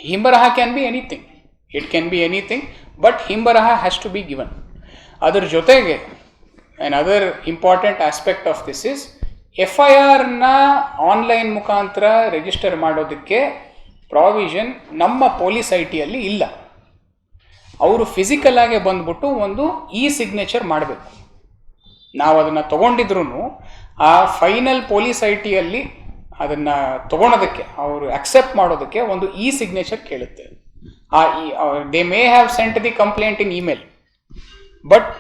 ಹಿಂಬರಹ can be anything, it can be anything, but ಹಿಂಬರಹ ಹ್ಯಾಸ್ ಟು ಬಿ ಗಿವನ್. ಅದ್ರ ಜೊತೆಗೆ another important aspect of this is FIRನ ಆನ್ಲೈನ್ ಮುಖಾಂತರ ರಿಜಿಸ್ಟರ್ ಮಾಡೋದಕ್ಕೆ ಪ್ರಾವಿಷನ್ ನಮ್ಮ ಪೊಲೀಸ್ ಐಟಿಯಲ್ಲಿ ಇಲ್ಲ. ಅವರು ಫಿಸಿಕಲ್ ಆಗಿ ಬಂದ್ಬಿಟ್ಟು ಒಂದು ಸಿಗ್ನೇಚರ್ ಮಾಡಬೇಕು. ನಾವು ಅದನ್ನು ತೊಗೊಂಡಿದ್ರು ಆ ಫೈನಲ್ ಪೊಲೀಸ್ ಐಟಿಯಲ್ಲಿ ಅದನ್ನು ತೊಗೊಳೋದಕ್ಕೆ, ಅವರು ಅಕ್ಸೆಪ್ಟ್ ಮಾಡೋದಕ್ಕೆ ಒಂದು ಸಿಗ್ನೇಚರ್ ಕೇಳುತ್ತೆ. They may have scent the complaint in email, but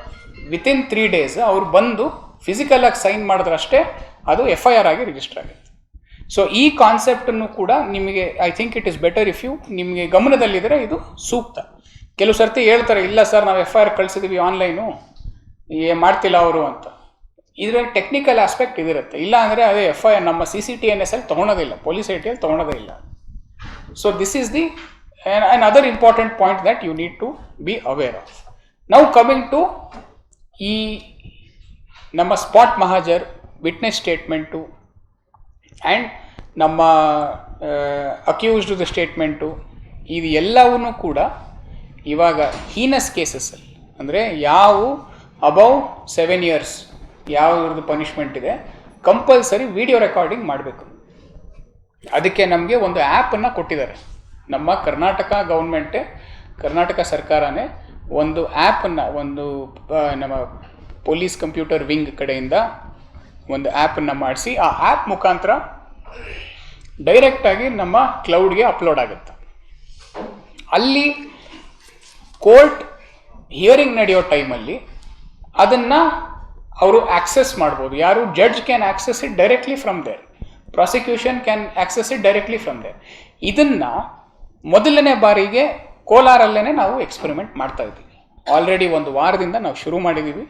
within 3 days ಅವ್ರು ಬಂದು ಫಿಸಿಕಲ್ ಆಗಿ ಸೈನ್ ಮಾಡಿದ್ರಷ್ಟೇ ಅದು FIR ಆಗಿ ರಿಜಿಸ್ಟರ್ ಆಗುತ್ತೆ. ಸೊ ಈ ಕಾನ್ಸೆಪ್ಟನ್ನು ಕೂಡ ನಿಮಗೆ I think it is better if you ನಿಮಗೆ ಗಮನದಲ್ಲಿದ್ದರೆ ಇದು ಸೂಕ್ತ. ಕೆಲವು ಸರ್ತಿ ಹೇಳ್ತಾರೆ, ಇಲ್ಲ ಸರ್ ನಾವು FIR ಕಳಿಸಿದ್ವಿ ಆನ್ಲೈನು, ಮಾಡ್ತಿಲ್ಲ ಅವರು ಅಂತ. ಇದರಲ್ಲಿ ಟೆಕ್ನಿಕಲ್ ಆಸ್ಪೆಕ್ಟ್ ಇದಿರುತ್ತೆ. ಇಲ್ಲ ಅಂದರೆ ಅದೇ FIR ನಮ್ಮ CCTNS ಅಲ್ಲಿ ತೊಗೊಳೋದಿಲ್ಲ, ಪೊಲೀಸ್ ಐಟಿಯಲ್ಲಿ ತೊಗೊಳೋದೇ ಇಲ್ಲ. So this is the another important point that you need to be aware of. Now coming to ಈ ನಮ್ಮ spot mahazar, witness statement and ನಮ್ಮ ಅಕ್ಯೂಸ್ಡ್ ಸ್ಟೇಟ್ಮೆಂಟು, ಇದು ಎಲ್ಲವೂ ಕೂಡ ಇವಾಗ ಹೀನಸ್ ಕೇಸಸ್ಸಲ್ಲಿ, ಅಂದರೆ ಯಾವ ಅಬೌವ್ 7 years ಯಾವ್ದು ಪನಿಷ್ಮೆಂಟ್ ಇದೆ, ಕಂಪಲ್ಸರಿ ವಿಡಿಯೋ ರೆಕಾರ್ಡಿಂಗ್ ಮಾಡಬೇಕು. ಅದಕ್ಕೆ ನಮಗೆ ಒಂದು ಆ್ಯಪನ್ನು ಕೊಟ್ಟಿದ್ದಾರೆ. ನಮ್ಮ ಕರ್ನಾಟಕ ಗೌರ್ಮೆಂಟೇ, ಕರ್ನಾಟಕ ಸರ್ಕಾರನೇ ಒಂದು ಆ್ಯಪನ್ನು, ಒಂದು ನಮ್ಮ ಪೊಲೀಸ್ ಕಂಪ್ಯೂಟರ್ ವಿಂಗ್ ಕಡೆಯಿಂದ ಒಂದು ಆ್ಯಪನ್ನು ಮಾಡಿಸಿ ಆ ಆ್ಯಪ್ ಮುಖಾಂತರ ಡೈರೆಕ್ಟಾಗಿ ನಮ್ಮ ಕ್ಲೌಡ್ಗೆ ಅಪ್ಲೋಡ್ ಆಗುತ್ತೆ. ಅಲ್ಲಿ ಕೋರ್ಟ್ ಹಿಯರಿಂಗ್ ನಡೆಯೋ ಟೈಮಲ್ಲಿ ಅದನ್ನು ಅವರು ಆಕ್ಸೆಸ್ ಮಾಡ್ಬೋದು. ಯಾರು judge can access it directly from there, prosecution can access it directly from there. ಇದನ್ನು ಮೊದಲನೇ ಬಾರಿಗೆ ಕೋಲಾರಲ್ಲೇ ನಾವು ಎಕ್ಸ್ಪೆರಿಮೆಂಟ್ ಮಾಡ್ತಾ ಇದ್ದೀವಿ. ಆಲ್ರೆಡಿ ಒಂದು ವಾರದಿಂದ ನಾವು ಶುರು ಮಾಡಿದ್ದೀವಿ.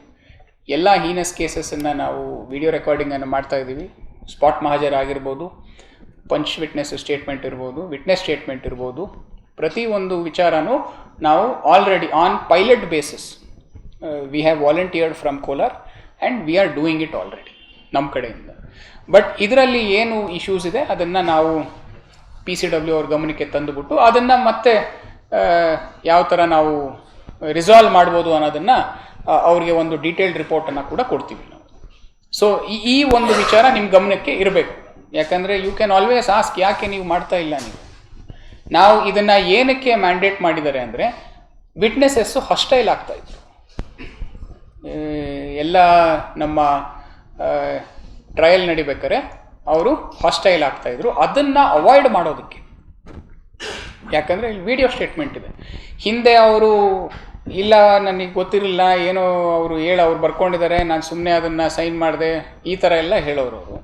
ಎಲ್ಲ ಹೀನಸ್ ಕೇಸಸನ್ನು ನಾವು ವಿಡಿಯೋ ರೆಕಾರ್ಡಿಂಗನ್ನು ಮಾಡ್ತಾ ಇದ್ದೀವಿ. ಸ್ಪಾಟ್ ಮಹಾಜರ್ ಆಗಿರ್ಬೋದು, ಪಂಚ್ ವಿಟ್ನೆಸ್ ಸ್ಟೇಟ್ಮೆಂಟ್ ಇರ್ಬೋದು, ವಿಟ್ನೆಸ್ ಸ್ಟೇಟ್ಮೆಂಟ್ ಇರ್ಬೋದು, ಪ್ರತಿಯೊಂದು ವಿಚಾರನೂ ನಾವು already on pilot basis we have volunteered from Kolar and we are doing it already ನಮ್ಮ ಕಡೆಯಿಂದ. ಬಟ್ ಇದರಲ್ಲಿ ಏನು ಇಶ್ಯೂಸ್ ಇದೆ ಅದನ್ನು ನಾವು PCW ಅವ್ರ ಗಮನಕ್ಕೆ ತಂದುಬಿಟ್ಟು ಅದನ್ನು ಮತ್ತೆ ಯಾವ ಥರ ನಾವು ರಿಸಾಲ್ವ್ ಮಾಡ್ಬೋದು ಅನ್ನೋದನ್ನು ಅವ್ರಿಗೆ ಒಂದು ಡೀಟೇಲ್ಡ್ ರಿಪೋರ್ಟನ್ನು ಕೂಡ ಕೊಡ್ತೀವಿ ನಾವು. ಸೊ ಈ ಒಂದು ವಿಚಾರ ನಿಮ್ಮ ಗಮನಕ್ಕೆ ಇರಬೇಕು. ಯಾಕಂದರೆ ಯು ಕ್ಯಾನ್ ಆಲ್ವೇಸ್ ಆಸ್ಕ್, ಯಾಕೆ ನೀವು ಮಾಡ್ತಾ ಇಲ್ಲ ನೀವು. ನಾವು ಇದನ್ನು ಏನಕ್ಕೆ ಮ್ಯಾಂಡೇಟ್ ಮಾಡಿದ್ದಾರೆ ಅಂದರೆ ವಿಟ್ನೆಸಸ್ಸು ಹಾಸ್ಟೈಲ್ ಆಗ್ತಾಯಿದ್ರು. ಎಲ್ಲ ನಮ್ಮ ಟ್ರಯಲ್ ನಡಿಬೇಕಾದ್ರೆ ಅವರು ಹಾಸ್ಟೈಲ್ ಆಗ್ತಾಯಿದ್ರು. ಅದನ್ನು ಅವಾಯ್ಡ್ ಮಾಡೋದಕ್ಕೆ, ಯಾಕಂದರೆ ಇಲ್ಲಿ ವಿಡಿಯೋ ಸ್ಟೇಟ್ಮೆಂಟ್ ಇದೆ. ಹಿಂದೆ ಅವರು ಇಲ್ಲ ನನಗೆ ಗೊತ್ತಿರಲಿಲ್ಲ, ಏನೋ ಅವ್ರು ಬರ್ಕೊಂಡಿದ್ದಾರೆ, ನಾನು ಸುಮ್ಮನೆ ಅದನ್ನು ಸೈನ್ ಮಾಡಿದೆ, ಈ ಥರ ಎಲ್ಲ ಹೇಳೋರು ಅವರು.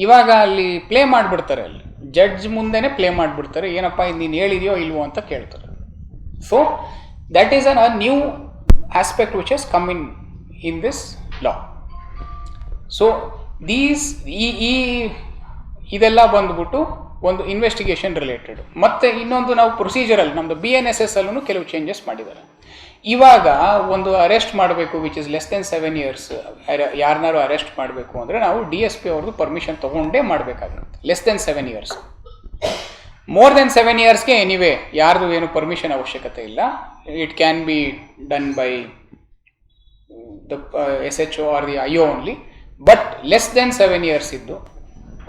ಇವಾಗ ಅಲ್ಲಿ ಪ್ಲೇ ಮಾಡಿಬಿಡ್ತಾರೆ, ಅಲ್ಲಿ ಜಡ್ಜ್ ಮುಂದೆನೇ ಪ್ಲೇ ಮಾಡಿಬಿಡ್ತಾರೆ, ಏನಪ್ಪ ಇದು ನೀನು ಹೇಳಿದೆಯೋ ಇಲ್ವೋ ಅಂತ ಕೇಳ್ತಾರೆ. So that is a new aspect which has come in this law. So ಇದೆಲ್ಲ ಬಂದ್ಬಿಟ್ಟು ಒಂದು ಇನ್ವೆಸ್ಟಿಗೇಷನ್ ರಿಲೇಟೆಡ್. ಮತ್ತು ಇನ್ನೊಂದು ನಾವು ಪ್ರೊಸೀಜರಲ್ಲಿ ನಮ್ಮದು BNSS ಅಲ್ಲೂ ಕೆಲವು ಚೇಂಜಸ್ ಮಾಡಿದ್ದಾರೆ. ಇವಾಗ ಒಂದು ಅರೆಸ್ಟ್ ಮಾಡಬೇಕು which is less than 7 years, ಯಾರನ್ನಾರು ಅರೆಸ್ಟ್ ಮಾಡಬೇಕು ಅಂದರೆ ನಾವು DSP ಅವ್ರದ್ದು ಪರ್ಮಿಷನ್ ತೊಗೊಂಡೇ ಮಾಡಬೇಕಾಗುತ್ತೆ. Less than 7 years. More than 7 yearsಗೆ ಎನಿವೇ ಯಾರ್ದು ಏನು ಪರ್ಮಿಷನ್ ಅವಶ್ಯಕತೆ ಇಲ್ಲ. It can be done by the SHO or the IO only. But less than 7 years ಇದ್ದು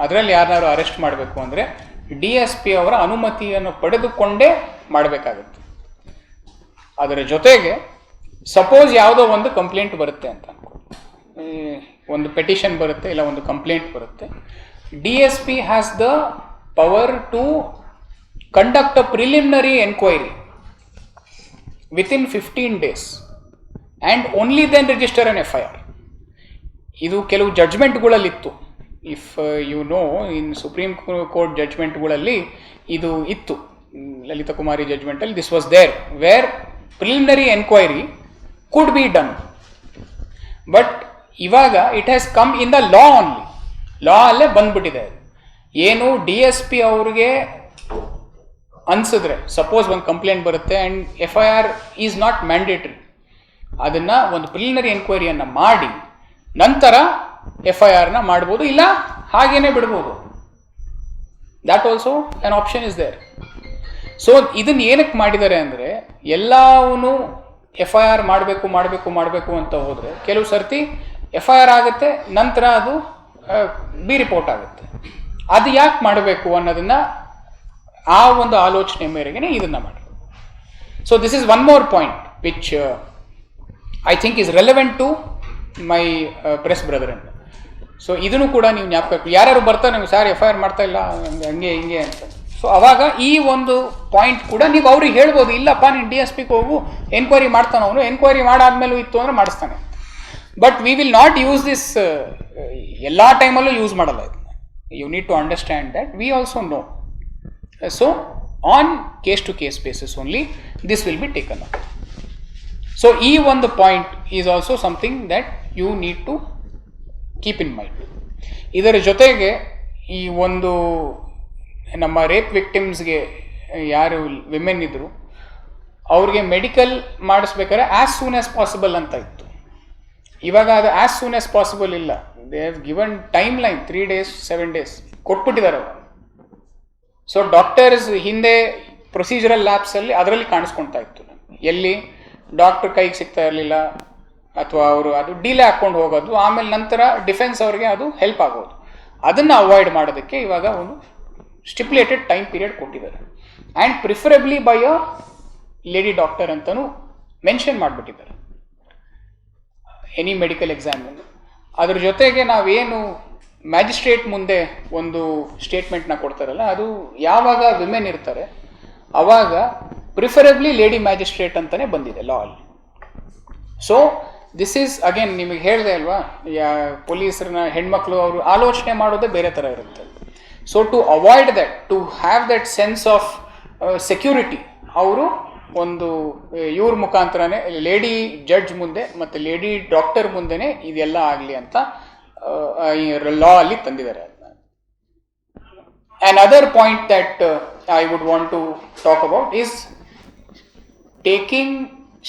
ಅದರಲ್ಲಿ ಯಾರನ್ನಾರು ಅರೆಸ್ಟ್ ಮಾಡಬೇಕು ಅಂದರೆ DSP ಅವರ ಅನುಮತಿಯನ್ನು ಪಡೆದುಕೊಂಡೇ ಮಾಡಬೇಕಾಗುತ್ತೆ. ಅದರ ಜೊತೆಗೆ ಸಪೋಸ್ ಯಾವುದೋ ಒಂದು ಕಂಪ್ಲೇಂಟ್ ಬರುತ್ತೆ ಅಂತ ಅನ್ಕೊಳ್ಳಿ, ಒಂದು ಪೆಟಿಷನ್ ಬರುತ್ತೆ, ಇಲ್ಲ ಒಂದು ಕಂಪ್ಲೇಂಟ್ ಬರುತ್ತೆ. DSP has the power to conduct a preliminary enquiry within 15 days and only then register an FIR. ಇದು ಕೆಲವು ಜಡ್ಜ್ಮೆಂಟ್ಗಳಲ್ಲಿತ್ತು. If you know, in supreme court ಜಡ್ಜ್ಮೆಂಟ್ಗಳಲ್ಲಿ ಇದು ಇತ್ತು. ಲಲಿತಾ ಕುಮಾರಿ ಜಡ್ಜ್ಮೆಂಟಲ್ಲಿ this was there where preliminary enquiry could be done. But ಇವಾಗ it has come in the law only. Law ಅಲ್ಲೇ ಬಂದ್ಬಿಟ್ಟಿದೆ. ಏನು DSP ಅವ್ರಿಗೆ ಅನ್ಸಿದ್ರೆ, ಸಪೋಸ್ ಒಂದು ಕಂಪ್ಲೇಂಟ್ ಬರುತ್ತೆ and FIR is not mandatory, ಅದನ್ನು ಒಂದು ಪ್ರಿಲಿಮಿನರಿ ಎನ್ಕ್ವೈರಿಯನ್ನು ಮಾಡಿ ನಂತರ FIRನ ಮಾಡ್ಬೋದು, ಇಲ್ಲ ಹಾಗೇನೆ ಬಿಡ್ಬೋದು. That also an option is there. So ಇದನ್ನು ಏನಕ್ಕೆ ಮಾಡಿದ್ದಾರೆ ಅಂದರೆ, ಎಲ್ಲವೂ FIR ಮಾಡಬೇಕು ಅಂತ ಹೋದರೆ ಕೆಲವು ಸರ್ತಿ FIR ಆಗುತ್ತೆ, ನಂತರ ಅದು ಬಿ ರಿಪೋರ್ಟ್ ಆಗುತ್ತೆ. ಅದು ಯಾಕೆ ಮಾಡಬೇಕು ಅನ್ನೋದನ್ನು ಆ ಒಂದು ಆಲೋಚನೆ ಮೇರೆಗೆ ಇದನ್ನು ಮಾಡಿ. So this is one more point which I think is relevant to my press brethren. So ಇದನ್ನು ಕೂಡ ನೀವು ಜ್ಞಾಪಕ, ಯಾರ್ಯಾರು ಬರ್ತಾರೆ ನೀವು ಸರ್ FIR ಮಾಡ್ತಾ ಇಲ್ಲ ಹಂಗೆ ಹಿಂಗೆ ಅಂತ. ಸೊ ಅವಾಗ ಈ ಒಂದು ಪಾಯಿಂಟ್ ಕೂಡ ನೀವು ಅವ್ರಿಗೆ ಹೇಳ್ಬೋದು, ಇಲ್ಲಪ್ಪ ನೀನು DSPಗೆ ಹೋಗು, ಎನ್ಕ್ವೈರಿ ಮಾಡ್ತಾನೆ ಅವನು, ಎನ್ಕ್ವೈರಿ ಮಾಡಾದ್ಮೇಲೂ ಇತ್ತು ಅಂದರೆ ಮಾಡಿಸ್ತಾನೆ. But we will not use this ಎಲ್ಲ ಟೈಮಲ್ಲೂ ಯೂಸ್ ಮಾಡಲ್ಲ ಇದನ್ನ. You need to understand that we also know. So on case to case basis only this will be taken up. So ಈ ಒಂದು point is also something that you need to keep in mind. ಇದರ ಜೊತೆಗೆ ಈ ಒಂದು ನಮ್ಮ ರೇಪ್ ವಿಕ್ಟಿಮ್ಸ್ಗೆ ಯಾರು ವಿಮೆನ್ ಇದ್ದರು ಅವ್ರಿಗೆ ಮೆಡಿಕಲ್ ಮಾಡಿಸ್ಬೇಕಾದ್ರೆ ಆ್ಯಸ್ ಸೂನ್ ಆ್ಯಸ್ ಪಾಸಿಬಲ್ ಅಂತ ಇತ್ತು. ಇವಾಗ ಅದು ಆ್ಯಸ್ ಸೂನ್ ಆ್ಯಸ್ ಪಾಸಿಬಲ್ ಇಲ್ಲ. They have given timeline 3 days 7 days ಕೊಟ್ಬಿಟ್ಟಿದ್ದಾರೆ ಅವರು. ಸೊ ಡಾಕ್ಟರ್ಸ್ ಹಿಂದೆ ಪ್ರೊಸೀಜರಲ್ ಲ್ಯಾಬ್ಸಲ್ಲಿ ಅದರಲ್ಲಿ ಕಾಣಿಸ್ಕೊಳ್ತಾ ಇತ್ತು. ಎಲ್ಲಿ ಡಾಕ್ಟರ್ ಕೈಗೆ ಸಿಗ್ತಾ ಇರಲಿಲ್ಲ, ಅಥವಾ ಅವರು ಅದು ಡಿಲೇ ಹಾಕ್ಕೊಂಡು ಹೋಗೋದು, ಆಮೇಲೆ ನಂತರ ಡಿಫೆನ್ಸ್ ಅವ್ರಿಗೆ ಅದು ಹೆಲ್ಪ್ ಆಗೋದು. ಅದನ್ನು ಅವಾಯ್ಡ್ ಮಾಡೋದಕ್ಕೆ ಇವಾಗ ಒಂದು ಸ್ಟಿಪ್ಯುಲೇಟೆಡ್ ಟೈಮ್ ಪೀರಿಯಡ್ ಕೊಟ್ಟಿದ್ದಾರೆ. And preferably by a lady doctor ಅಂತಲೂ ಮೆನ್ಷನ್ ಮಾಡಿಬಿಟ್ಟಿದ್ದಾರೆ ಎನಿ ಮೆಡಿಕಲ್ ಎಕ್ಸಾಮಿನ್. ಅದ್ರ ಜೊತೆಗೆ ನಾವೇನು ಮ್ಯಾಜಿಸ್ಟ್ರೇಟ್ ಮುಂದೆ ಒಂದು ಸ್ಟೇಟ್ಮೆಂಟ್ನ ಕೊಡ್ತಾರಲ್ಲ, ಅದು ಯಾವಾಗ ವಿಮೆನ್ ಇರ್ತಾರೆ ಅವಾಗ ಪ್ರಿಫರಬ್ಲಿ ಲೇಡಿ ಮ್ಯಾಜಿಸ್ಟ್ರೇಟ್ ಅಂತಲೇ ಬಂದಿದೆ ಲಾ ಅಲ್ಲಿ. ಸೊ ದಿಸ್ ಈಸ್ ಅಗೇನ್ ನಿಮಗೆ ಹೇಳಿದೆ ಅಲ್ವಾ, ಪೊಲೀಸರನ್ನ ಹೆಣ್ಮಕ್ಳು ಅವರು ಆಲೋಚನೆ ಮಾಡೋದೇ ಬೇರೆ ಥರ ಇರುತ್ತೆ. So to avoid that, to have that sense of security, ಅವರು ಒಂದು ಇವ್ರ ಮುಖಾಂತರನೇ ಲೇಡಿ ಜಡ್ಜ್ ಮುಂದೆ ಮತ್ತು ಲೇಡಿ ಡಾಕ್ಟರ್ ಮುಂದೆನೇ ಇದೆಲ್ಲ ಆಗಲಿ ಅಂತ ಲಾ ಅಲ್ಲಿ ತಂದಿದ್ದಾರೆ. An other point that I would want to talk about is taking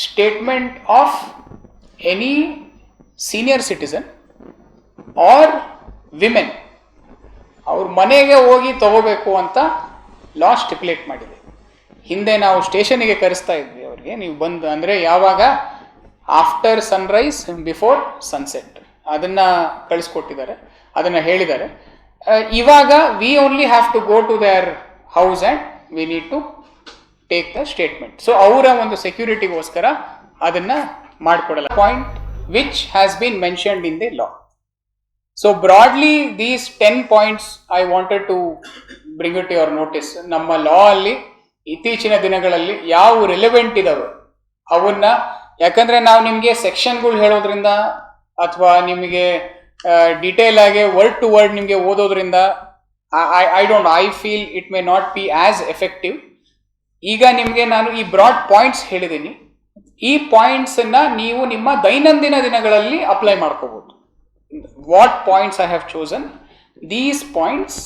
statement of any senior citizen or women ಅವ್ರ ಮನೆಗೆ ಹೋಗಿ ತಗೋಬೇಕು ಅಂತ ಲಾ ಸ್ಟಿಪ್ಯುಲೇಟ್ ಮಾಡಿದೆ. ಹಿಂದೆ ನಾವು ಸ್ಟೇಷನ್ಗೆ ಕರೆಸ್ತಾ ಇದ್ವಿ ಅವ್ರಿಗೆ, ನೀವು ಬಂದು ಅಂದರೆ ಯಾವಾಗ ಆಫ್ಟರ್ ಸನ್ರೈಸ್ ಬಿಫೋರ್ ಸನ್ಸೆಟ್ ಅದನ್ನು ಕಳಿಸ್ಕೊಟ್ಟಿದ್ದಾರೆ, ಅದನ್ನು ಹೇಳಿದ್ದಾರೆ. ಇವಾಗ we only have to go to their house and we need to take the statement. So ಅವರ ಒಂದು ಸೆಕ್ಯೂರಿಟಿಗೋಸ್ಕರ ಅದನ್ನು ಮಾಡಿಕೊಡಲ್ಲ. Point which has been mentioned in the law. So broadly these 10 points I wanted to bring it your notice. ನಮ್ಮ ಲಾ ಅಲ್ಲಿ ಇತ್ತೀಚಿನ ದಿನಗಳಲ್ಲಿ ಯಾವ ರಿಲೆವೆಂಟ್ ಇದಾವೆ ಅವನ್ನ, ಯಾಕಂದ್ರೆ ನಾವು ನಿಮಗೆ ಸೆಕ್ಷನ್ಗಳು ಹೇಳೋದ್ರಿಂದ ಅಥವಾ ನಿಮಗೆ ಡಿಟೇಲ್ ಆಗಿ ವರ್ಡ್ ಟು ವರ್ಡ್ ನಿಮಗೆ ಓದೋದ್ರಿಂದ I feel it may not be as effective. ಈಗ ನಿಮಗೆ ನಾನು ಈ ಬ್ರಾಡ್ ಪಾಯಿಂಟ್ಸ್ ಹೇಳಿದ್ದೀನಿ, ಈ ಪಾಯಿಂಟ್ಸನ್ನ ನೀವು ನಿಮ್ಮ ದೈನಂದಿನ ದಿನಗಳಲ್ಲಿ ಅಪ್ಲೈ ಮಾಡ್ಕೋಬಹುದು. What points I have chosen, these points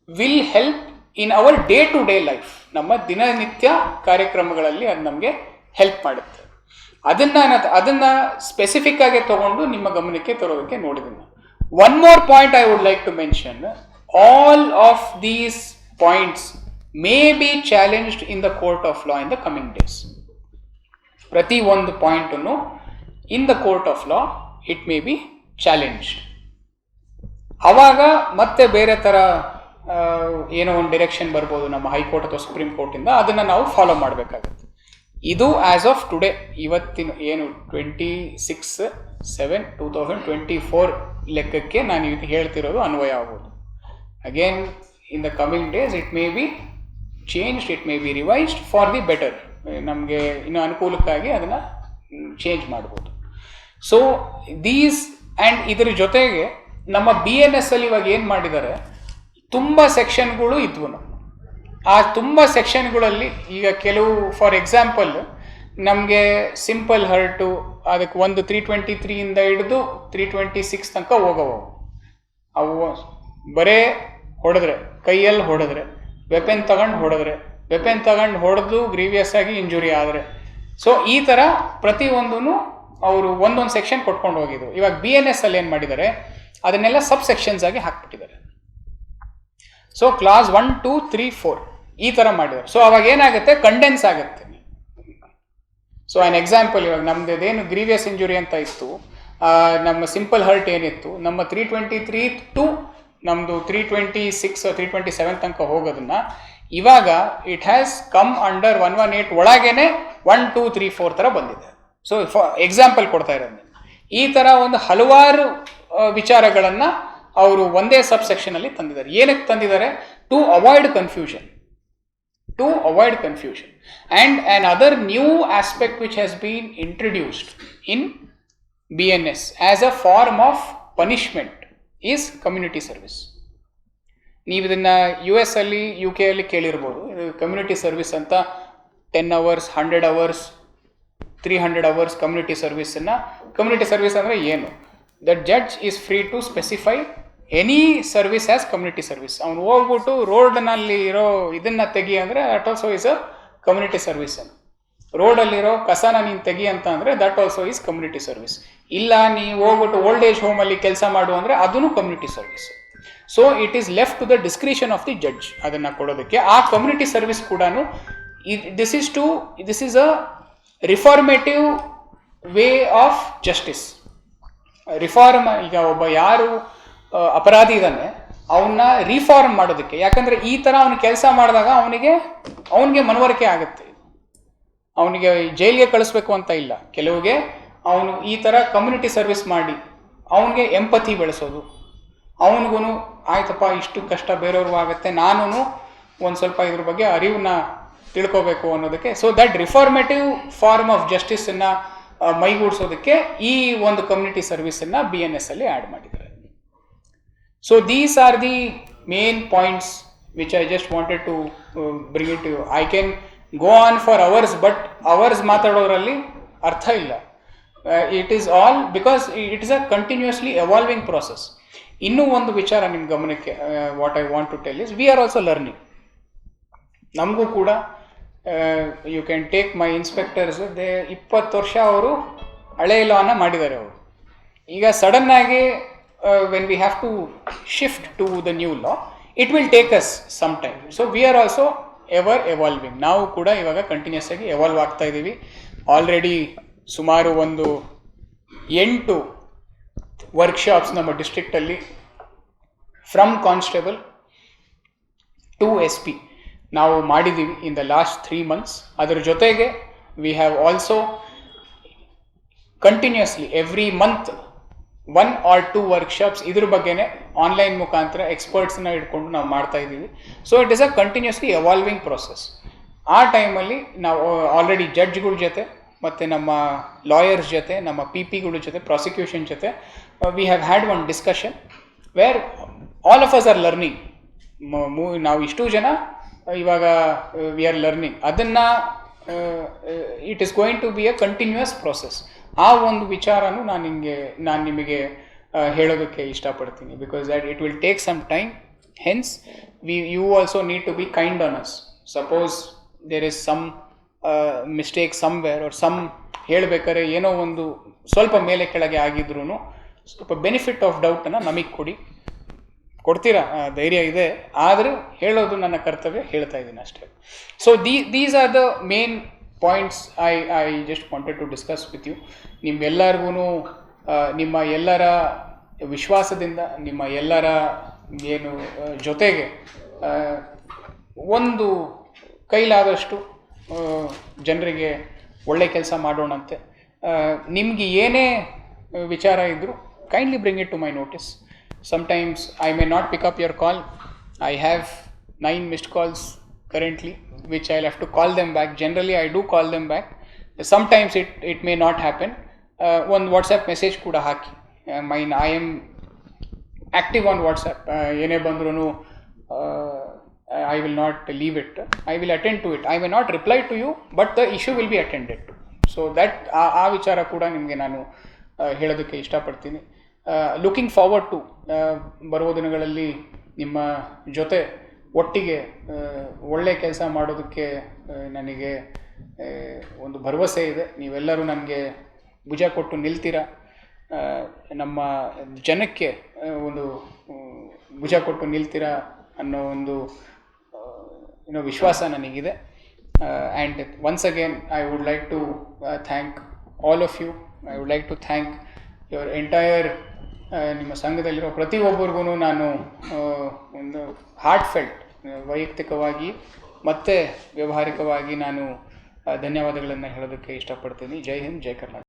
will help in our day to day life. ನಮ್ಮ ದಿನನಿತ್ಯ ಕಾರ್ಯಕ್ರಮಗಳಲ್ಲಿ ಅದು ನಮಗೆ ಹೆಲ್ಪ್ ಮಾಡುತ್ತೆ. ಅದನ್ನು ಸ್ಪೆಸಿಫಿಕ್ ಆಗಿ ತಗೊಂಡು ನಿಮ್ಮ ಗಮನಕ್ಕೆ ತರೋದಕ್ಕೆ ನೋಡಿದ್ದೀನಿ. One more point I would like to mention, all of these points may be challenged in the court of law in the coming days. ಪ್ರತಿ ಒಂದು ಪಾಯಿಂಟನ್ನು in the court of law it may be challenged. ಆವಾಗ ಮತ್ತೆ ಬೇರೆ ಥರ ಏನೋ ಒಂದು ಡೈರೆಕ್ಷನ್ ಬರ್ಬೋದು ನಮ್ಮ ಹೈಕೋರ್ಟ್ ಅಥವಾ ಸುಪ್ರೀಂ ಕೋರ್ಟಿಂದ, ಅದನ್ನು ನಾವು ಫಾಲೋ ಮಾಡಬೇಕಾಗುತ್ತೆ. ಇದು ಆ್ಯಸ್ ಆಫ್ ಟುಡೇ, ಇವತ್ತಿನ ಏನು 26/7/2024 ಲೆಕ್ಕಕ್ಕೆ ನಾನು ಇದು ಹೇಳ್ತಿರೋದು ಅನ್ವಯ ಆಗ್ಬೋದು. Again in the coming days it may be changed, it may B revised for the better. ನಮಗೆ ಇನ್ನೂ ಅನುಕೂಲಕ್ಕಾಗಿ ಅದನ್ನು ಚೇಂಜ್ ಮಾಡ್ಬೋದು. ಸೊ ದೀಸ್ ಆ್ಯಂಡ್ ಇದ್ರ ಜೊತೆಗೆ ನಮ್ಮ BNS ಅಲ್ಲಿ ಇವಾಗ ಏನು ಮಾಡಿದ್ದಾರೆ, ತುಂಬ ಸೆಕ್ಷನ್ಗಳು ಇದ್ವು. ಆ ತುಂಬ ಸೆಕ್ಷನ್ಗಳಲ್ಲಿ ಈಗ ಕೆಲವು, ಫಾರ್ ಎಕ್ಸಾಂಪಲ್ ನಮಗೆ ಸಿಂಪಲ್ ಹರ್ಟು ಅದಕ್ಕೆ ಒಂದು 323 ಹಿಡಿದು 326 ತನಕ ಹೋಗವು. ಅವು ಬರೇ ಹೊಡೆದ್ರೆ, ಕೈಯಲ್ಲಿ ಹೊಡೆದ್ರೆ, ವೆಪನ್ ತಗೊಂಡು ಹೊಡೆದು ಗ್ರೀವಿಯಸ್ ಆಗಿ ಇಂಜುರಿ ಆದರೆ, ಸೊ ಈ ಥರ ಪ್ರತಿಯೊಂದೂ ಅವರು ಒಂದೊಂದು ಸೆಕ್ಷನ್ ಕೊಟ್ಕೊಂಡು ಹೋಗಿದ್ರು. ಇವಾಗ BNS ಅಲ್ಲಿ ಏನು ಮಾಡಿದ್ದಾರೆ, ಅದನ್ನೆಲ್ಲ ಸಬ್ ಸೆಕ್ಷನ್ಸ್ ಆಗಿ ಹಾಕ್ಬಿಟ್ಟಿದ್ದಾರೆ. ಸೊ ಕ್ಲಾಸ್ 1, 2, 3, 4 ಈ ಥರ ಮಾಡಿದ್ದಾರೆ. ಸೊ ಅವಾಗ ಏನಾಗುತ್ತೆ, ಕಂಡೆನ್ಸ್ ಆಗುತ್ತೆ. ಸೊ ಆನ್ ಎಕ್ಸಾಂಪಲ್, ಇವಾಗ ನಮ್ದೇನು ಗ್ರೀವಿಯಸ್ ಇಂಜುರಿ ಅಂತ ಇತ್ತು, ನಮ್ಮ ಸಿಂಪಲ್ ಹರ್ಟ್ ಏನಿತ್ತು, ನಮ್ಮ 323 ಟು ನಮ್ಮದು 326 327 ತನಕ ಹೋಗೋದನ್ನ ಇವಾಗ ಇಟ್ ಹ್ಯಾಸ್ ಕಮ್ ಅಂಡರ್ 118 ಒಳಗೇನೆ 1, 2, 3, 4 ಥರ ಬಂದಿದೆ. ಸೊ ಎಕ್ಸಾಂಪಲ್ ಕೊಡ್ತಾ ಇರೋದು, ಈ ಥರ ಒಂದು ಹಲವಾರು ವಿಚಾರಗಳನ್ನು ಅವರು ಒಂದೇ ಸಬ್ ಸೆಕ್ಷನ್ ಅಲ್ಲಿ ತಂದಿದ್ದಾರೆ. ಏನಕ್ಕೆ ತಂದಿದ್ದಾರೆ? To avoid confusion. And another new aspect which has been introduced in BNS as a form of punishment is community service. ನೀವು ಇದನ್ನ US ಅಲ್ಲಿ UK ಅಲ್ಲಿ ಕೇಳಿರ್ಬೋದು. ಕಮ್ಯುನಿಟಿ ಸರ್ವಿಸ್ ಅಂತ 10 hours 100 hours 300 hours ಕಮ್ಯುನಿಟಿ ಸರ್ವಿಸನ್ನು. ಕಮ್ಯುನಿಟಿ ಸರ್ವಿಸ್ ಅಂದರೆ ಏನು? The judge is free to specify any service as community service. ಅವನು ಹೋಗ್ಬಿಟ್ಟು ರೋಡ್ನಲ್ಲಿ ಇರೋ ಇದನ್ನು ತೆಗಿ ಅಂದರೆ that also is a community service. ರೋಡಲ್ಲಿರೋ ಕಸನ ನೀನು ತೆಗಿ ಅಂತ ಅಂದರೆ that also is community service. ಇಲ್ಲ ನೀವು ಹೋಗ್ಬಿಟ್ಟು ಓಲ್ಡ್ ಏಜ್ ಹೋಮಲ್ಲಿ ಕೆಲಸ ಮಾಡು ಅಂದರೆ ಅದೂ community service. So it is left to the discretion of the judge ಅದನ್ನು ಕೊಡೋದಕ್ಕೆ. ಆ ಕಮ್ಯುನಿಟಿ ಸರ್ವಿಸ್ ಕೂಡ this is a reformative way of justice. Reform, ಈಗ ಒಬ್ಬ ಯಾರು ಅಪರಾಧಿ ಇದ್ದಾನೆ ಅವನ್ನ ರಿಫಾರ್ಮ್ ಮಾಡೋದಕ್ಕೆ, ಯಾಕಂದರೆ ಈ ಥರ ಅವನು ಕೆಲಸ ಮಾಡಿದಾಗ ಅವನಿಗೆ ಮನವರಿಕೆ ಆಗುತ್ತೆ. ಅವನಿಗೆ ಜೈಲಿಗೆ ಕಳಿಸ್ಬೇಕು ಅಂತ ಇಲ್ಲ. ಕೆಲವಿಗೆ ಅವನು ಈ ಥರ ಕಮ್ಯುನಿಟಿ ಸರ್ವಿಸ್ ಮಾಡಿ ಅವನಿಗೆ ಎಂಪತಿ ಬೆಳೆಸೋದು, ಅವನಿಗೂ ಆಯ್ತಪ್ಪ ಇಷ್ಟು ಕಷ್ಟ ಬೇರೆಯವ್ರಿಗೂ ಆಗುತ್ತೆ, ನಾನು ಒಂದು ಸ್ವಲ್ಪ ಇದ್ರ ಬಗ್ಗೆ ಅರಿವನ್ನ ತಿಳ್ಕೋಬೇಕು ಅನ್ನೋದಕ್ಕೆ. So that reformative form of ಜಸ್ಟಿಸನ್ನು ಮೈಗೂಡಿಸೋದಕ್ಕೆ ಈ ಒಂದು ಕಮ್ಯುನಿಟಿ ಸರ್ವಿಸನ್ನು BNS ಅಲ್ಲಿ ಆ್ಯಡ್ ಮಾಡಿದ್ದಾರೆ. So these are the main points which I just wanted to bring it you. I can go on for hours, but hours ಮಾತಾಡೋದ್ರಲ್ಲಿ ಅರ್ಥ ಇಲ್ಲ. It is all because it is a continuously evolving process. ಇನ್ನೂ ಒಂದು ವಿಚಾರ ನಿಮ್ಮ ಗಮನಕ್ಕೆ what I want to tell is we are also learning. ನಮಗೂ ಕೂಡ you can take my inspectors, 20 ವರ್ಷ ಅವರು ಹಳೆ ಲಾನ ಮಾಡಿದ್ದಾರೆ. ಅವರು ಈಗ ಸಡನ್ನಾಗಿ when we have to shift to the new law, it will take us some time. So we are also ever evolving. ನಾವು ಕೂಡ ಇವಾಗ ಕಂಟಿನ್ಯೂಸ್ ಆಗಿ ಎವಾಲ್ವ್ ಆಗ್ತಾ ಇದ್ದೀವಿ. ಆಲ್ರೆಡಿ ಸುಮಾರು ಒಂದು 8 ವರ್ಕ್ಶಾಪ್ಸ್ ನಮ್ಮ ಡಿಸ್ಟ್ರಿಕ್ಟಲ್ಲಿ ಫ್ರಮ್ ಕಾನ್ಸ್ಟೇಬಲ್ ಟು SP ನಾವು ಮಾಡಿದ್ದೀವಿ ಇನ್ ದ ಲಾಸ್ಟ್ 3 months. ಅದರ ಜೊತೆಗೆ we have also continuously every month 1 or 2 workshops ಇದ್ರ ಬಗ್ಗೆನೇ ಆನ್ಲೈನ್ ಮುಖಾಂತರ ಎಕ್ಸ್ಪರ್ಟ್ಸ್ನ ಇಟ್ಕೊಂಡು ನಾವು ಮಾಡ್ತಾ ಇದ್ದೀವಿ. So it is a continuously evolving process. ಆ ಟೈಮಲ್ಲಿ ನಾವು ಆಲ್ರೆಡಿ ಜಡ್ಜ್ಗಳ ಜೊತೆ ಮತ್ತು ನಮ್ಮ ಲಾಯರ್ಸ್ ಜೊತೆ, ನಮ್ಮ PP ಗಳ ಜೊತೆ, ಪ್ರಾಸಿಕ್ಯೂಷನ್ ಜೊತೆ we have had one discussion where all of us are learning. ನಾವು ಇಷ್ಟು ಜನ ಇವಾಗ ವಿ ಆರ್ ಲರ್ನಿಂಗ್. ಅದನ್ನು it is going to be a continuous process. ಆ ಒಂದು ವಿಚಾರನೂ ನಾನು ನಿಮಗೆ ಹೇಳೋದಕ್ಕೆ ಇಷ್ಟಪಡ್ತೀನಿ. Because that it will take some time. Hence you also need to be kind on us. Suppose there is some mistake somewhere or some ಹೇಳಬೇಕಾದ್ರೆ ಏನೋ ಒಂದು ಸ್ವಲ್ಪ ಮೇಲೆ ಕೆಳಗೆ ಆಗಿದ್ರೂ ಸ್ವಲ್ಪ ಬೆನಿಫಿಟ್ ಆಫ್ ಡೌಟನ್ನು ನಮಗೆ ಕೊಡ್ತೀರಾ, ಧೈರ್ಯ ಇದೆ. ಆದರೂ ಹೇಳೋದು ನನ್ನ ಕರ್ತವ್ಯ, ಹೇಳ್ತಾ ಇದ್ದೀನಿ ಅಷ್ಟೇ. So these are the main points I just wanted to discuss with you. ನಿಮ್ಮೆಲ್ಲರಿಗೂ ನಿಮ್ಮ ಎಲ್ಲರ ವಿಶ್ವಾಸದಿಂದ, ನಿಮ್ಮ ಎಲ್ಲರ ಏನು ಜೊತೆಗೆ ಒಂದು ಕೈಲಾದಷ್ಟು ಜನರಿಗೆ ಒಳ್ಳೆ ಕೆಲಸ ಮಾಡೋಣಂತೆ. ನಿಮಗೆ ಏನೇ ವಿಚಾರ ಇದ್ದರೂ kindly bring it to my notice. Sometimes I may not pick up your call. I have 9 missed calls currently, which I'll have to call them back. Generally, I do call them back. Sometimes it may not happen. One WhatsApp message kuda haki. I am active on WhatsApp. Yene bandrunu I will not leave it. I will attend to it. I may not reply to you, but the issue will be attended to. So that ಆ ವಿಚಾರ ಕೂಡ ನಿಮಗೆ ನಾನು ಹೇಳೋದಕ್ಕೆ ಇಷ್ಟಪಡ್ತೀನಿ. ಲುಕಿಂಗ್ ಫಾರ್ವರ್ಡ್ ಟು ಬರುವ ದಿನಗಳಲ್ಲಿ ನಿಮ್ಮ ಜೊತೆ ಒಟ್ಟಿಗೆ ಒಳ್ಳೆ ಕೆಲಸ ಮಾಡೋದಕ್ಕೆ ನನಗೆ ಒಂದು ಭರವಸೆ ಇದೆ. ನೀವೆಲ್ಲರೂ ನನಗೆ ಭುಜ ಕೊಟ್ಟು ನಿಲ್ತೀರ, ನಮ್ಮ ಜನಕ್ಕೆ ಒಂದು ಭುಜ ಕೊಟ್ಟು ನಿಲ್ತೀರ ಅನ್ನೋ ಒಂದು ವಿಶ್ವಾಸ ನನಗಿದೆ. And once again I would like to thank all of you. I would like to thank your entire ನಿಮ್ಮ ಸಂಘದಲ್ಲಿರೋ ಪ್ರತಿಯೊಬ್ಬರಿಗೂ ನಾನು ಒಂದು ಹಾರ್ಟ್ ಫೆಲ್ಟ್ ವೈಯಕ್ತಿಕವಾಗಿ ಮತ್ತು ವ್ಯಾವಹಾರಿಕವಾಗಿ ನಾನು ಧನ್ಯವಾದಗಳನ್ನು ಹೇಳೋದಕ್ಕೆ ಇಷ್ಟಪಡ್ತೀನಿ. ಜೈ ಹಿಂದ್, ಜೈ ಕರ್ನಾಟಕ.